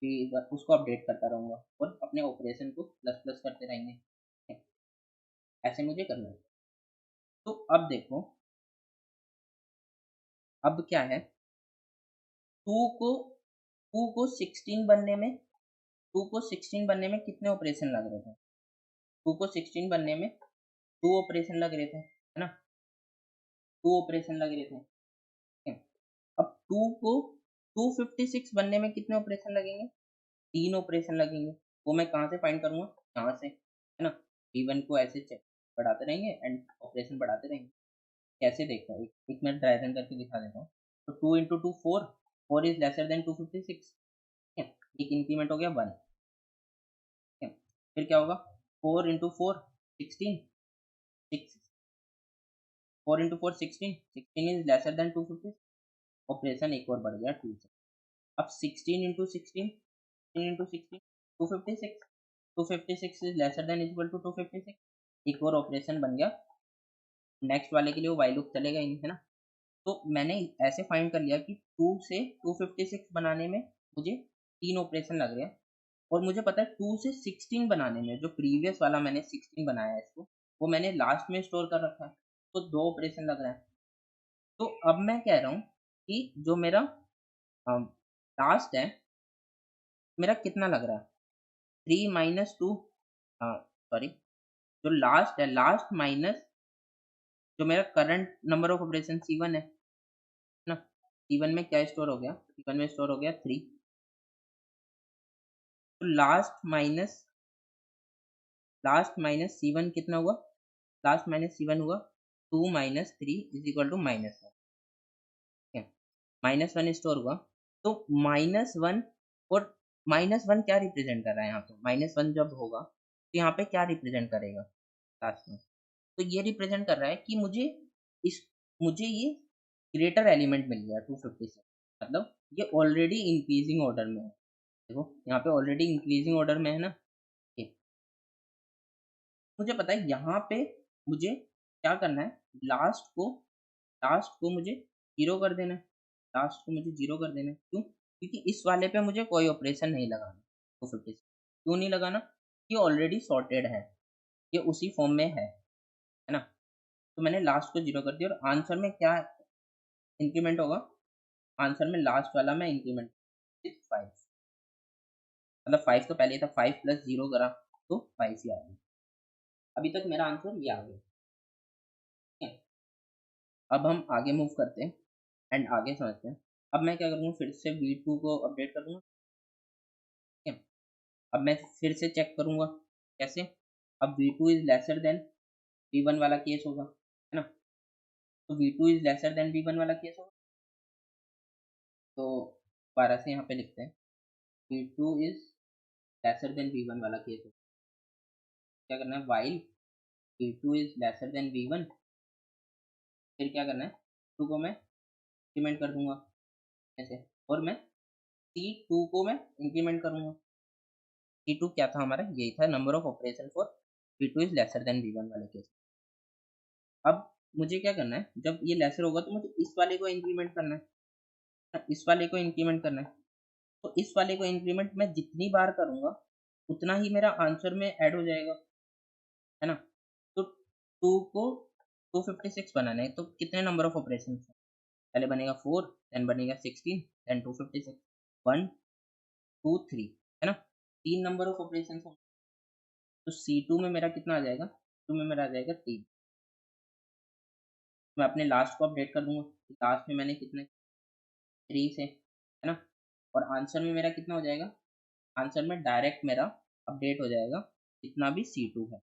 कि उसको अपडेट करता रहूंगा और अपने ऑपरेशन को प्लस प्लस करते रहेंगे, ठीक है? ऐसे मुझे करना है। तो अब देखो, अब क्या है? 2 को 2 को 16 बनने में 2 को 16 बनने में कितने ऑपरेशन लग रहे थे? 2 को 16 बनने में 2 ऑपरेशन लग रहे थे, है ना? 2 ऑपरेशन लग रहे थे, ठीक है? अब 2 को 256 बनने में कितने ऑपरेशन लगेंगे? 3 ऑपरेशन लगेंगे। वो मैं कहाँ से फाइंड करूँगा? यहाँ से, है ना? V1 को ऐसे चेक बढ़ाते रहेंगे एंड ऑपरेशन बढ़ाते रहेंगे। कैसे देखो, एक मिनट ड्राई रन करके दिखा देता हूँ। तो 2 इंटू 2 4, 4 इज लेसर देन 256, ठीक है? एक इंक्रीमेंट हो गया 1, ठीक है? फिर क्या होगा? 4 into 4 16, 6, 4 into 4 16, 16 is lesser than 250, operation एक और बढ़ गया 2 से। अब 16 into 16, 16 into 16 256, 256 is lesser than equal to 256, एक और ऑपरेशन बन गया। नेक्स्ट वाले के लिए वो वाई लूप चलेगा ही नहीं, है ना? तो मैंने ऐसे फाइंड कर लिया कि 2 से 256 बनाने में मुझे 3 ऑपरेशन लग रहे हैं और मुझे पता है 2 से 16 बनाने में, जो प्रीवियस वाला मैंने 16 बनाया है इसको, वो मैंने लास्ट में स्टोर कर रखा है। तो 2 ऑपरेशन लग रहा है। तो अब मैं कह रहा हूँ कि जो मेरा लास्ट है, मेरा कितना लग रहा है? 3 माइनस 2, सॉरी, जो लास्ट है, लास्ट माइनस जो मेरा current number of operation C1 है ना? C1 में क्या स्टोर हो गया? C1 में स्टोर हो गया 3। तो लास्ट माइनस C1 कितना हुआ? लास्ट माइनस C1 हुआ 2 माइनस 3 इज इक्वल टू -1। ठीक है, -1 स्टोर हुआ। तो -1 और -1 क्या रिप्रेजेंट कर रहा है यहाँ पे? -1 जब होगा तो यहाँ पे क्या रिप्रेजेंट करेगा लास्ट में? तो ये रिप्रेजेंट कर रहा है कि इस मुझे ये ग्रेटर एलिमेंट मिल गया 256, मतलब ये ऑलरेडी इंक्रीजिंग ऑर्डर में है। देखो यहाँ पे ऑलरेडी इंक्रीजिंग ऑर्डर में है ना ये। मुझे पता है यहाँ पे मुझे क्या करना है, लास्ट को मुझे जीरो कर देना है। लास्ट को मुझे जीरो कर देना है, क्यों? क्योंकि इस वाले पे मुझे कोई ऑपरेशन नहीं लगाना 256। क्यों नहीं लगाना? ये ऑलरेडी सॉर्टेड है, ये उसी फॉर्म में है ना? तो मैंने लास्ट को जीरो कर दिया और आंसर में क्या इंक्रीमेंट होगा? आंसर में लास्ट वाला मैं इंक्रीमेंट 5, मतलब 5 तो पहले ही था, 5 प्लस जीरो करा तो 5 ही आ गया। अभी तक मेरा आंसर ये आ गया। ठीक है, अब हम आगे मूव करते हैं एंड आगे समझते हैं। अब मैं क्या करूँगा, फिर से V2 को अपडेट कर दूंगा। ठीक है, अब मैं फिर से चेक करूंगा कैसे। अब V2 is lesser then V1 वाला केस होगा, है ना? तो V2 is lesser then V1 वाला केस होगा। तो 12 से यहाँ पे लिखते हैं V2 is lesser then V1 वाला केस होगा। क्या करना है, while V2 is lesser then V1, फिर क्या करना है, 2 को मैं इंक्रीमेंट कर दूंगा ऐसे, और मैं C2 को मैं इंक्रीमेंट करूंगा। C2 क्या था हमारा? यही था, number of operation for V2 is lesser then V1 वाले केस। अब मुझे क्या करना है, जब ये लेसर होगा तो मुझे इस वाले को इंक्रीमेंट करना है, इस वाले को इंक्रीमेंट करना है। तो इस वाले को इंक्रीमेंट मैं जितनी बार करूंगा उतना ही मेरा आंसर में ऐड हो जाएगा, है ना? तो 2 को 256 बनाना है तो कितने नंबर ऑफ ऑपरेशन? पहले बनेगा 4, देन बनेगा 16, देन 256, 1 2 3, है ना? 3 नंबर ऑफ ऑपरेशन। तो C2 में मेरा कितना आ जाएगा? 2 में मेरा आ जाएगा 3। मैं अपने लास्ट को अपडेट कर दूंगा, लास्ट में मैंने कितने 3 से, है ना? और आंसर में मेरा कितना हो जाएगा? आंसर में डायरेक्ट मेरा अपडेट हो जाएगा जितना भी C2 है।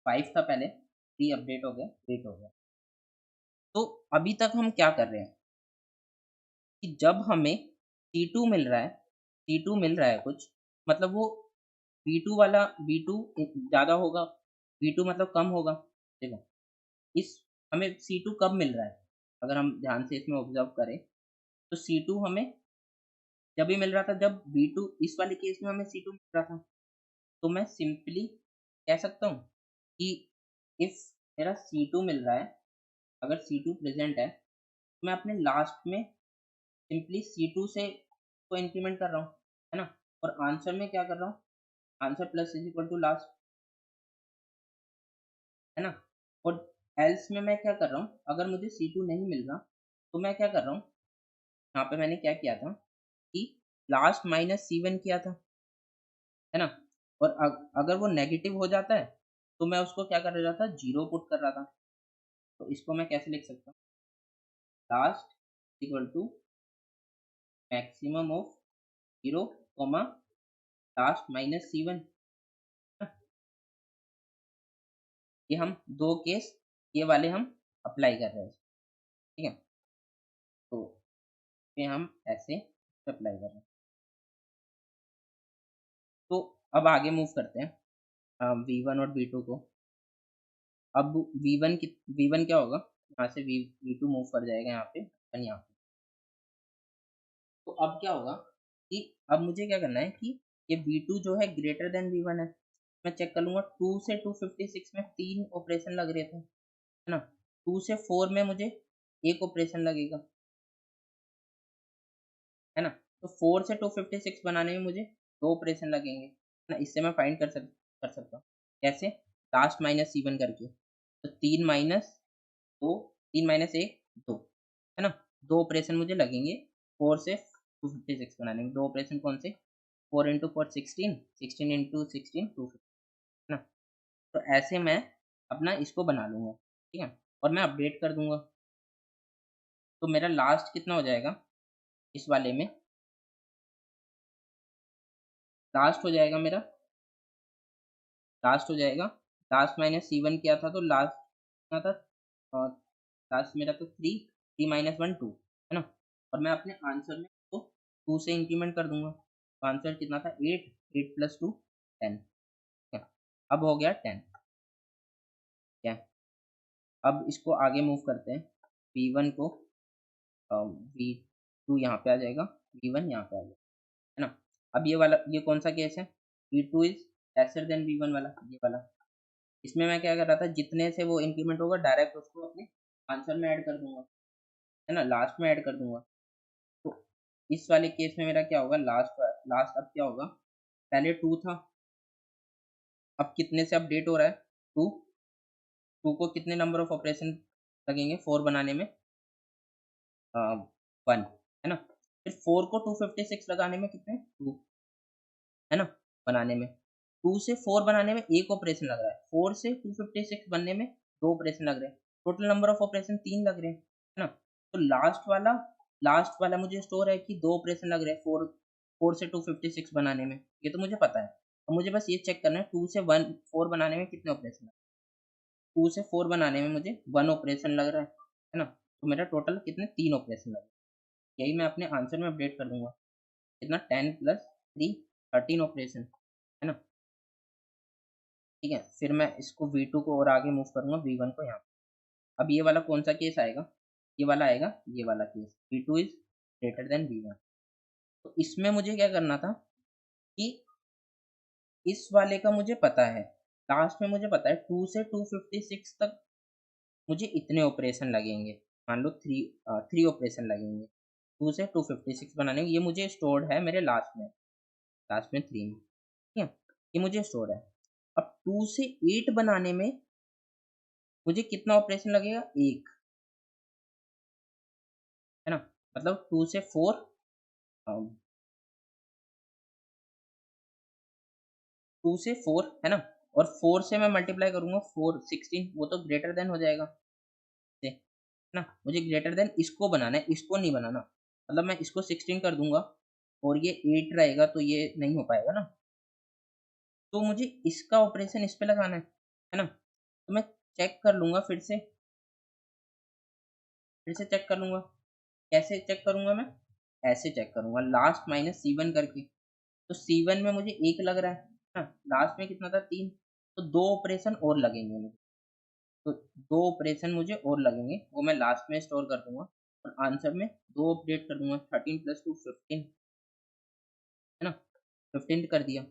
5 था पहले, 3 अपडेट हो गया, 8 हो गया। तो अभी तक हम क्या कर रहे हैं कि जब हमें C2 मिल रहा है, C2 मिल रहा है कुछ, मतलब वो V2 वाला V2 ज़्यादा होगा, V2 मतलब कम होगा। देखो, इस हमें C2 कब मिल रहा है? अगर हम ध्यान से इसमें ऑब्जर्व करें तो C2 हमें जब भी मिल रहा था जब V2, इस वाले केस में हमें C2 मिल रहा था। तो मैं सिंपली कह सकता हूँ कि इफ मेरा C2 मिल रहा है, अगर C2 प्रेजेंट है, तो मैं अपने लास्ट में सिंपली C2 से को इंक्रीमेंट कर रहा हूँ, है ना? और आंसर में क्या कर रहा हूँ, answer plus is equal to last, है ना? और एल्स में मैं क्या कर रहा हूँ, अगर मुझे C2 नहीं मिल रहा तो मैं क्या कर रहा हूँ, यहाँ पे मैंने क्या किया था कि लास्ट माइनस C1 किया था, है ना? और अगर वो नेगेटिव हो जाता है तो मैं उसको क्या कर रहा था, जीरो पुट कर रहा था। तो इसको मैं कैसे लिख सकता हूँ, last equal to maximum of zero comma last minus C1। ये हम दो केस ये वाले हम अप्लाई कर रहे हैं, ठीक है? तो ये हम ऐसे अप्लाई कर रहे हैं। तो अब आगे मूव करते हैं V1 और V2 को। अब V1 क्या होगा, यहाँ से V2 मूव कर जाएगा यहाँ पे, यहाँ पे। तो अब क्या होगा कि अब मुझे क्या करना है कि ये V2 जो है ग्रेटर देन V1 है। मैं चेक कर लूँगा, 2 से 256 में 3 ऑपरेशन लग रहे थे, है ना? 2 से 4 में मुझे 1 ऑपरेशन लगेगा, है ना? तो 4 से 256 बनाने में मुझे 2 ऑपरेशन लगेंगे, है ना? इससे मैं फाइंड कर सकता हूँ। कैसे? लास्ट माइनस C1 करके, तो 3 - 2, है ना? 2 ऑपरेशन मुझे लगेंगे 4 से 256 बनाने में। 2 ऑपरेशन कौन से? 4 × 4 16, 16 × 16 250, है ना? तो ऐसे मैं अपना इसको बना लूँगा, ठीक है? और मैं अपडेट कर दूँगा। तो मेरा लास्ट कितना हो जाएगा इस वाले में? लास्ट हो जाएगा मेरा, लास्ट हो जाएगा, लास्ट माइनस C1 क्या था, तो लास्ट कितना था? अ, लास्ट मेरा तो 3, 3 - 1 2, है ना? और मैं अपने आंसर में इसको 2 से इंक्रीमेंट कर दूँगा। तो आंसर कितना था? 8, 8 + 2 10, ठीक है? अब हो गया 10, ठीक है? अब इसको आगे मूव करते हैं। V1 को V2 यहाँ पे आ जाएगा, V1 यहाँ पे आ जाएगा, है ना? अब ये वाला, ये कौन सा केस है? V2 is lesser than V1 वाला, ये वाला। इसमें मैं क्या कर रहा था, जितने से वो इंक्रीमेंट होगा डायरेक्ट उसको अपने आंसर में ऐड कर दूँगा, है ना? लास्ट में ऐड कर दूँगा। तो इस वाले केस में मेरा क्या होगा, लास्ट अब क्या होगा? पहले 2 था, अब कितने से अपडेट हो रहा है? 2, 2 को कितने नंबर ऑफ ऑपरेशन लगेंगे 4 बनाने में? 1, है ना? फिर 4 को 256 लगाने में कितने? 2, है ना? बनाने में। 2 से 4 बनाने में 1 ऑपरेशन लग रहा है। 4 से 256 बनने में 2 ऑपरेशन लग रहे हैं। टोटल नंबर ऑफ ऑपरेशन 3 लग रहे हैं, है ना? तो लास्ट वाला मुझे स्टोर है कि 2 ऑपरेशन लग रहे हैं 4 से 256 बनाने में। ये तो मुझे पता है। अब मुझे बस ये चेक करना है 2 से 4 बनाने में कितने ऑपरेशन लग रहे हैं। 2 से 4 बनाने में मुझे 1 ऑपरेशन लग रहा है ना? तो मेरा टोटल कितने? 3 ऑपरेशन लग रहे हैं। यही मैं अपने आंसर में अपडेट कर दूँगा। कितना? 10 + 3 13 ऑपरेशन, है ना? ठीक है? फिर मैं इसको V2 को और आगे मूव करूँगा, V1 को यहाँ। अब ये वाला कौन-सा केस आएगा? ये वाला आएगा, ये वाला case. V2 is greater than V1। तो इसमें मुझे क्या करना था कि इस वाले का मुझे पता है, लास्ट में मुझे पता है 2 से 256 तक मुझे इतने ऑपरेशन लगेंगे। मान लो 3 ऑपरेशन लगेंगे। 2 से 256 बनाने में, ये मुझे स्टोर्ड है मेरे लास्ट में 3 में, ठीक है? ये मुझे स्टोर्ड है। अब 2 से 8 बनाने में मुझे कितना ऑपरेशन लगेगा? 1, है ना? मतलब 2 से 4, अ, 2 से 4, है ना? और 4 से मैं मल्टीप्लाई करूँगा, 4 16, वो तो ग्रेटर देन हो जाएगा, से, है ना? मुझे ग्रेटर देन इसको बनाना है, इसको नहीं बनाना। मतलब मैं इसको 16 कर दूँगा और ये 8 रहेगा, तो ये नहीं हो पाएगा ना। तो मुझे इसका ऑपरेशन इस पे लगाना है ना? तो मैं चेक कर लूँगा फिर से चेक कर लूँगा। कैसे चेक करूँगा मैं? ऐसे चेक करूँगा, लास्ट माइनस C1 करके। तो C1 में मुझे 1 लग रहा है ना? लास्ट में कितना था? 3, तो 2 ऑपरेशन और लगेंगे मुझे। तो 2 ऑपरेशन मुझे और लगेंगे, वो मैं लास्ट में स्टोर कर दूँगा और आंसर में 2 अपडेट कर दूँगा। 13 + 2 15, है ना? 15 कर दिया।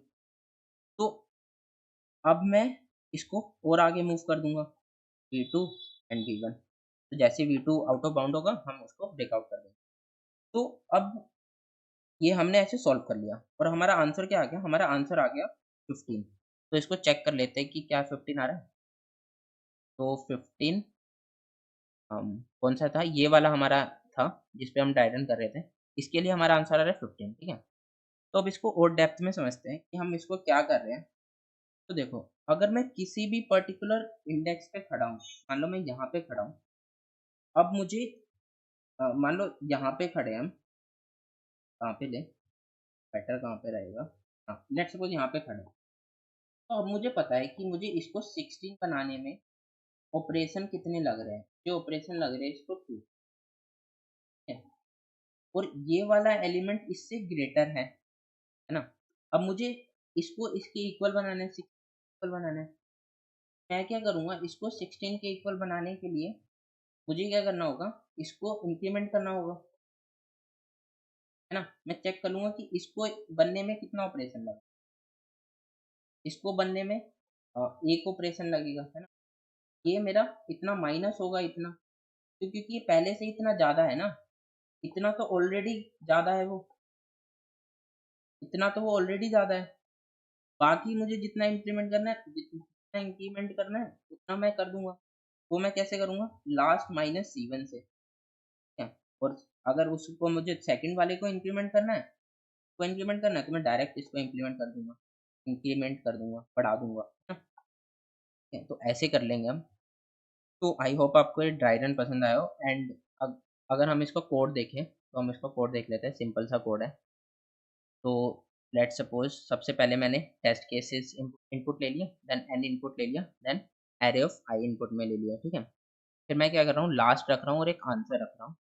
तो अब मैं इसको और आगे मूव कर दूँगा, V2 एंड V1। तो जैसे V2 आउट ऑफ बाउंड होगा, हम उसको ब्रेकआउट कर देंगे। तो अब ये हमने ऐसे सॉल्व कर लिया और हमारा आंसर क्या आ गया? हमारा आंसर आ गया 15। तो इसको चेक कर लेते हैं कि क्या 15 आ रहा है? तो 15 कौन-सा था? ये वाला हमारा था, जिस पे हम डायग्राम कर रहे थे। इसके लिए हमारा आंसर आ रहा है 15, ठीक है? तो अब इसको और डेप्थ में समझते हैं कि हम इसको क्या कर रहे हैं। तो देखो, अगर मैं किसी भी पर्टिकुलर इंडेक्स पे खड़ा हूँ, मान लो मैं यहाँ पे खड़ा हूँ, अब मुझे मान लो यहाँ पे खड़े हैं हम, कहाँ पे लें? बेटर कहाँ पे रहेगा? हाँ, लेट्स सपोज़ यहाँ पे खड़े हैं। तो अब मुझे पता है कि मुझे इसको 16 बनाने में ऑपरेशन कितने लग रहे हैं? जो ऑपरेशन लग रहे हैं इसको 2 है, और ये वाला एलिमेंट इससे ग्रेटर है ना? अब मुझे इसको इसके इक्वल बनाना है, 6 इक्वल बनाना है। मैं क्या करूँगा, इसको 16 के इक्वल बनाने के लिए मुझे क्या करना होगा, इसको इंक्रीमेंट करना होगा, है ना? मैं चेक कर लूँगा कि इसको बनने में कितना ऑपरेशन लगा। इसको बनने में 1 ऑपरेशन लगेगा, है ना? ये मेरा इतना माइनस होगा इतना, क्योंकि ये पहले से इतना ज़्यादा है ना, इतना तो ऑलरेडी ज़्यादा है वो, इतना तो वो ऑलरेडी ज़्यादा है। बाकी मुझे जितना इंक्रीमेंट करना है, इंक्रीमेंट करना है उतना मैं कर दूंगा। वो मैं कैसे करूंगा, लास्ट माइनस C1 से, ठीक है। और अगर उसको मुझे सेकंड वाले को इंक्रीमेंट करना है, तो मैं डायरेक्ट इसको इंप्लीमेंट कर दूंगा, इंक्रीमेंट कर दूंगा, बढ़ा दूंगा, है ना। ठीक है, तो ऐसे कर लेंगे हम। तो आई होप आपको ये ड्राई रन पसंद आया हो। एंड अगर हम इसका कोड देखें तो हम इसका कोड देख लेते हैं, सिंपल सा कोड है। तो लेट्स सपोज सबसे पहले मैंने टेस्ट केसेस इनपुट ले लिया, देन एन इनपुट ले लिया, then array of I input में ले लिया, ठीक है। फिर मैं क्या कर रहा हूँ, लास्ट रख रहा हूँ और एक आंसर रख रहा हूँ।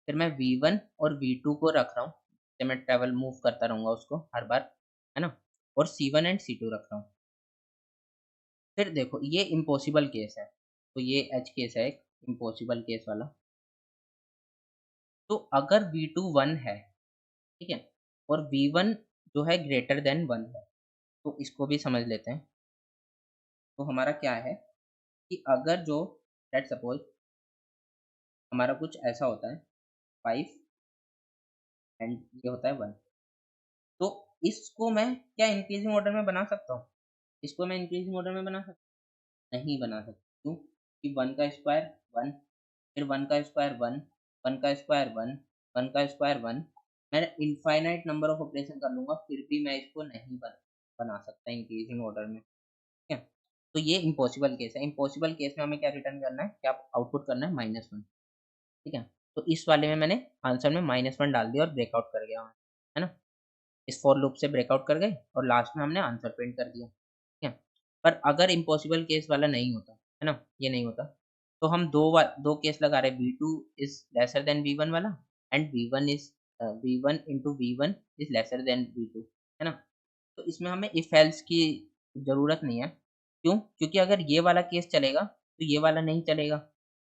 फिर मैं V1 और V2 को रख रहा हूँ, तो मैं ट्रेवल मूव करता रहूँगा उसको हर बार, है ना। और C1 एंड C2 रख रहा हूँ। फिर देखो ये इम्पॉसिबल केस है, तो ये एच केस है एक इम्पॉसिबल केस वाला। तो अगर V2 1 है, ठीक है, और V1 जो है ग्रेटर देन 1 है, तो इसको भी समझ लेते हैं। तो हमारा क्या है कि अगर जो लेट्स सपोज हमारा कुछ ऐसा होता है 5 एंड ये होता है 1, तो इसको मैं क्या इंक्रीजिंग ऑर्डर में बना सकता हूँ? इसको मैं इंक्रीजिंग ऑर्डर में बना सकता नहीं बना सकता, क्यों? कि 1 का स्क्वायर 1, फिर 1 का स्क्वायर 1, 1 का स्क्वायर 1, 1 का स्क्वायर 1। मैं इनफाइनाइट नंबर ऑफ ऑपरेशन कर लूँगा, फिर भी मैं इसको नहीं बना सकता इंक्रीजिंग ऑर्डर में, ठीक है। तो ये इम्पॉसिबल केस है। इम्पॉसिबल केस में हमें क्या रिटर्न करना है, क्या आउटपुट करना है, -1, ठीक है। तो इस वाले में मैंने आंसर में -1 डाल दिया और ब्रेकआउट कर गया, है ना। इस फॉर लूप से ब्रेकआउट कर गए और लास्ट में हमने आंसर प्रिंट कर दिया, ठीक है। पर अगर इम्पॉसिबल केस वाला नहीं होता, है ना, ये नहीं होता, तो हम दो केस लगा रहे हैं, V2 is lesser then V1 वाला, and V1 into V1 is lesser then V2, है ना। तो इसमें हमें इफ एल्स की ज़रूरत नहीं है। क्यों? क्योंकि अगर ये वाला केस चलेगा, तो ये वाला नहीं चलेगा,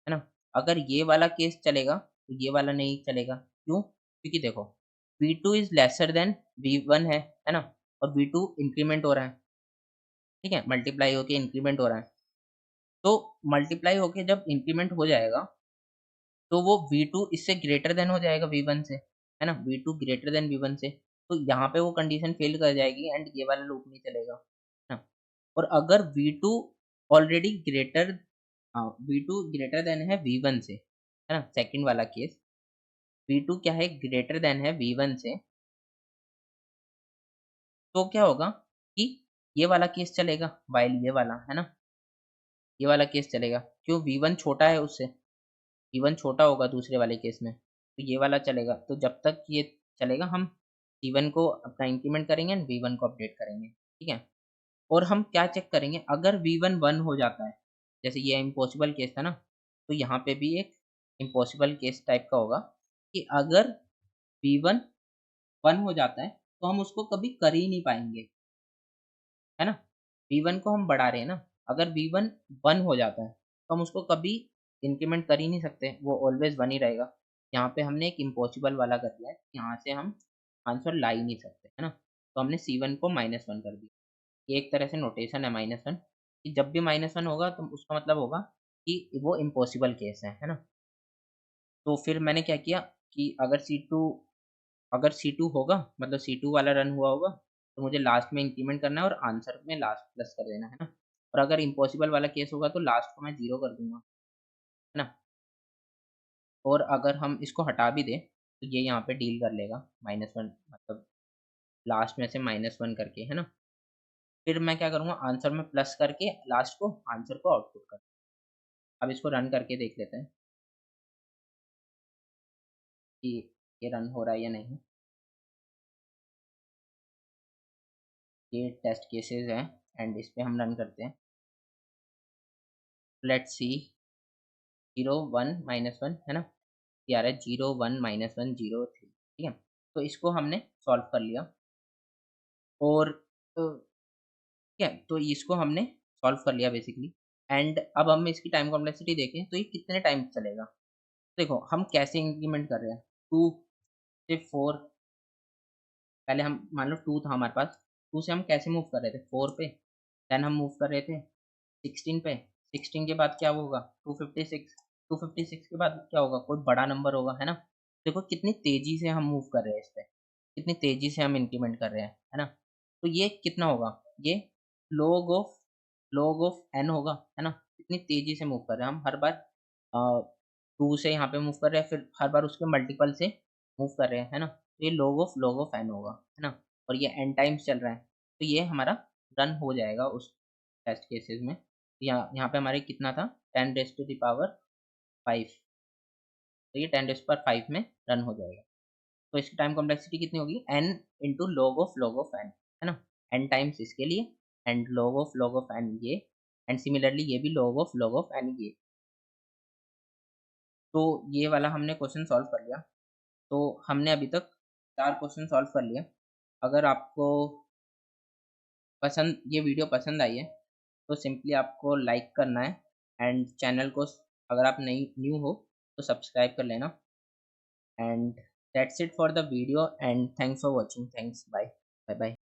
है ना। अगर ये वाला केस चलेगा, तो ये वाला नहीं चलेगा। क्यों? क्योंकि देखो V2 is lesser than V1 है ना? और V2 इंक्रीमेंट हो रहा है, ठीक है? मल्टीप्लाई होके इंक्रीमेंट हो रहा है। तो मल्टीप्लाई होके जब इंक्रीमेंट हो जाएगा, तो वो V2 इससे ग्रेटर देन हो जाएगा V1 से, है ना? V2 ग्रेटर देन V1 से, तो यहाँ पे वो कंडीशन फ़ेल कर जाएगी एंड ये वाला लूप नहीं चलेगा, है ना? और अगर V2 already V2 greater than है V1 से, है ना? सेकंड वाला केस, V2 क्या है, ग्रेटर देन है V1 से, तो क्या होगा कि ये वाला केस चलेगा, व्हाइल ये वाला, है ना? ये वाला केस चलेगा, क्यों? V1 छोटा है उससे, V1 छोटा होगा दूसरे वाले केस में, तो ये वाला चलेगा। तो जब तक ये चलेगा, हम C1 को अपना इंक्रीमेंट करेंगे एंड V1 को अपडेट करेंगे, ठीक है? और हम क्या चेक करेंगे, अगर V1 1 हो जाता है, जैसे ये इम्पॉसिबल केस था ना, तो यहाँ पे भी एक इम्पॉसिबल केस टाइप का होगा कि अगर V1 1 हो जाता है, तो हम उसको कभी कर ही नहीं पाएँगे, है ना? V1 को हम बढ़ा रहे हैं ना, अगर V1 1 हो जाता है, तो हम उसको कभी इंक्रीमेंट कर ही नहीं सकते, वो ऑलवेज़ 1 ही रहेगा। यहाँ पे हमने एक इम्पॉसिबल वाला कर दिया है, यहाँ से हम आंसर ला ही नहीं सकते, है ना? तो हमने C1 को -1 कर दिया। ये एक तरह से नोटेशन है -1, कि जब भी -1 होगा तो उसका मतलब होगा कि वो इम्पॉसिबल केस है ना? तो फिर मैंने क्या किया कि अगर C2 होगा, मतलब C2 वाला रन हुआ होगा, तो मुझे लास्ट में इंक्रीमेंट करना है और आंसर में लास्ट प्लस कर देना है ना। और अगर इम्पॉसिबल वाला केस होगा तो लास्ट को मैं 0 कर दूँगा, है ना। और अगर हम इसको हटा भी दें, तो ये यहाँ पे डील कर लेगा -1, मतलब लास्ट में से -1 करके, है ना। फिर मैं क्या करूँगा, आंसर में प्लस करके लास्ट को आंसर को आउटपुट कर। अब इसको रन करके देख लेते हैं कि ये रन हो रहा है या नहीं। ये टेस्ट केसेस हैं एंड इस पे हम रन करते हैं। लेट्स सी 0 1 -1, है ना? ये आ रहा है 0 1 -1 0 3, ठीक है? तो इसको हमने सॉल्व कर लिया और ठीक है, तो इसको हमने सॉल्व कर लिया बेसिकली। एंड अब हम इसकी टाइम कॉम्प्लेक्सिटी देखें तो ये कितने टाइम चलेगा। देखो हम कैसे इंक्रीमेंट कर रहे हैं, 2 से 4, पहले हम मान लो 2 था हमारे पास, 2 से हम कैसे मूव कर रहे थे, 4 पे, देन हम मूव कर रहे थे 16 पे, 16 के बाद क्या होगा, 256, 256 के बाद क्या होगा, कोई बड़ा नंबर होगा, है ना। देखो कितनी तेजी से हम मूव कर रहे हैं इस पे, कितनी तेजी से हम इंक्रीमेंट कर रहे हैं, है ना। तो ये कितना होगा, ये log of log of n होगा, है ना? कितनी तेज़ी से मूव कर रहे हैं हम, हर बार 2 से यहाँ पे मूव कर रहे हैं, फिर हर बार उसके मल्टीपल से मूव कर रहे हैं, है ना? तो ये log ऑफ n होगा, है ना? और ये n टाइम्स चल रहा है, तो ये हमारा रन हो जाएगा उस टेस्ट केसेस में। यहाँ यहाँ पे हमारे कितना था 10 रेज़ टू द पावर 5, तो ये 10 रेज़ टू पावर 5 में रन हो जाएगा। तो इसकी टाइम कॉम्प्लेक्सिटी कितनी होगी n into log of n, है ना? n टाइम्स इसके लिए एंड log ऑफ n ये, एंड सिमिलरली ये भी log ऑफ n ये। तो ये वाला हमने क्वेश्चन सॉल्व कर लिया। तो हमने अभी तक 4 क्वेश्चन सॉल्व कर लिए। अगर आपको ये वीडियो पसंद आई है तो सिंपली आपको लाइक करना है एंड चैनल को अगर आप न्यू हो तो सब्सक्राइब कर लेना। And that's it for the video and thanks for watching. Thanks, bye bye bye.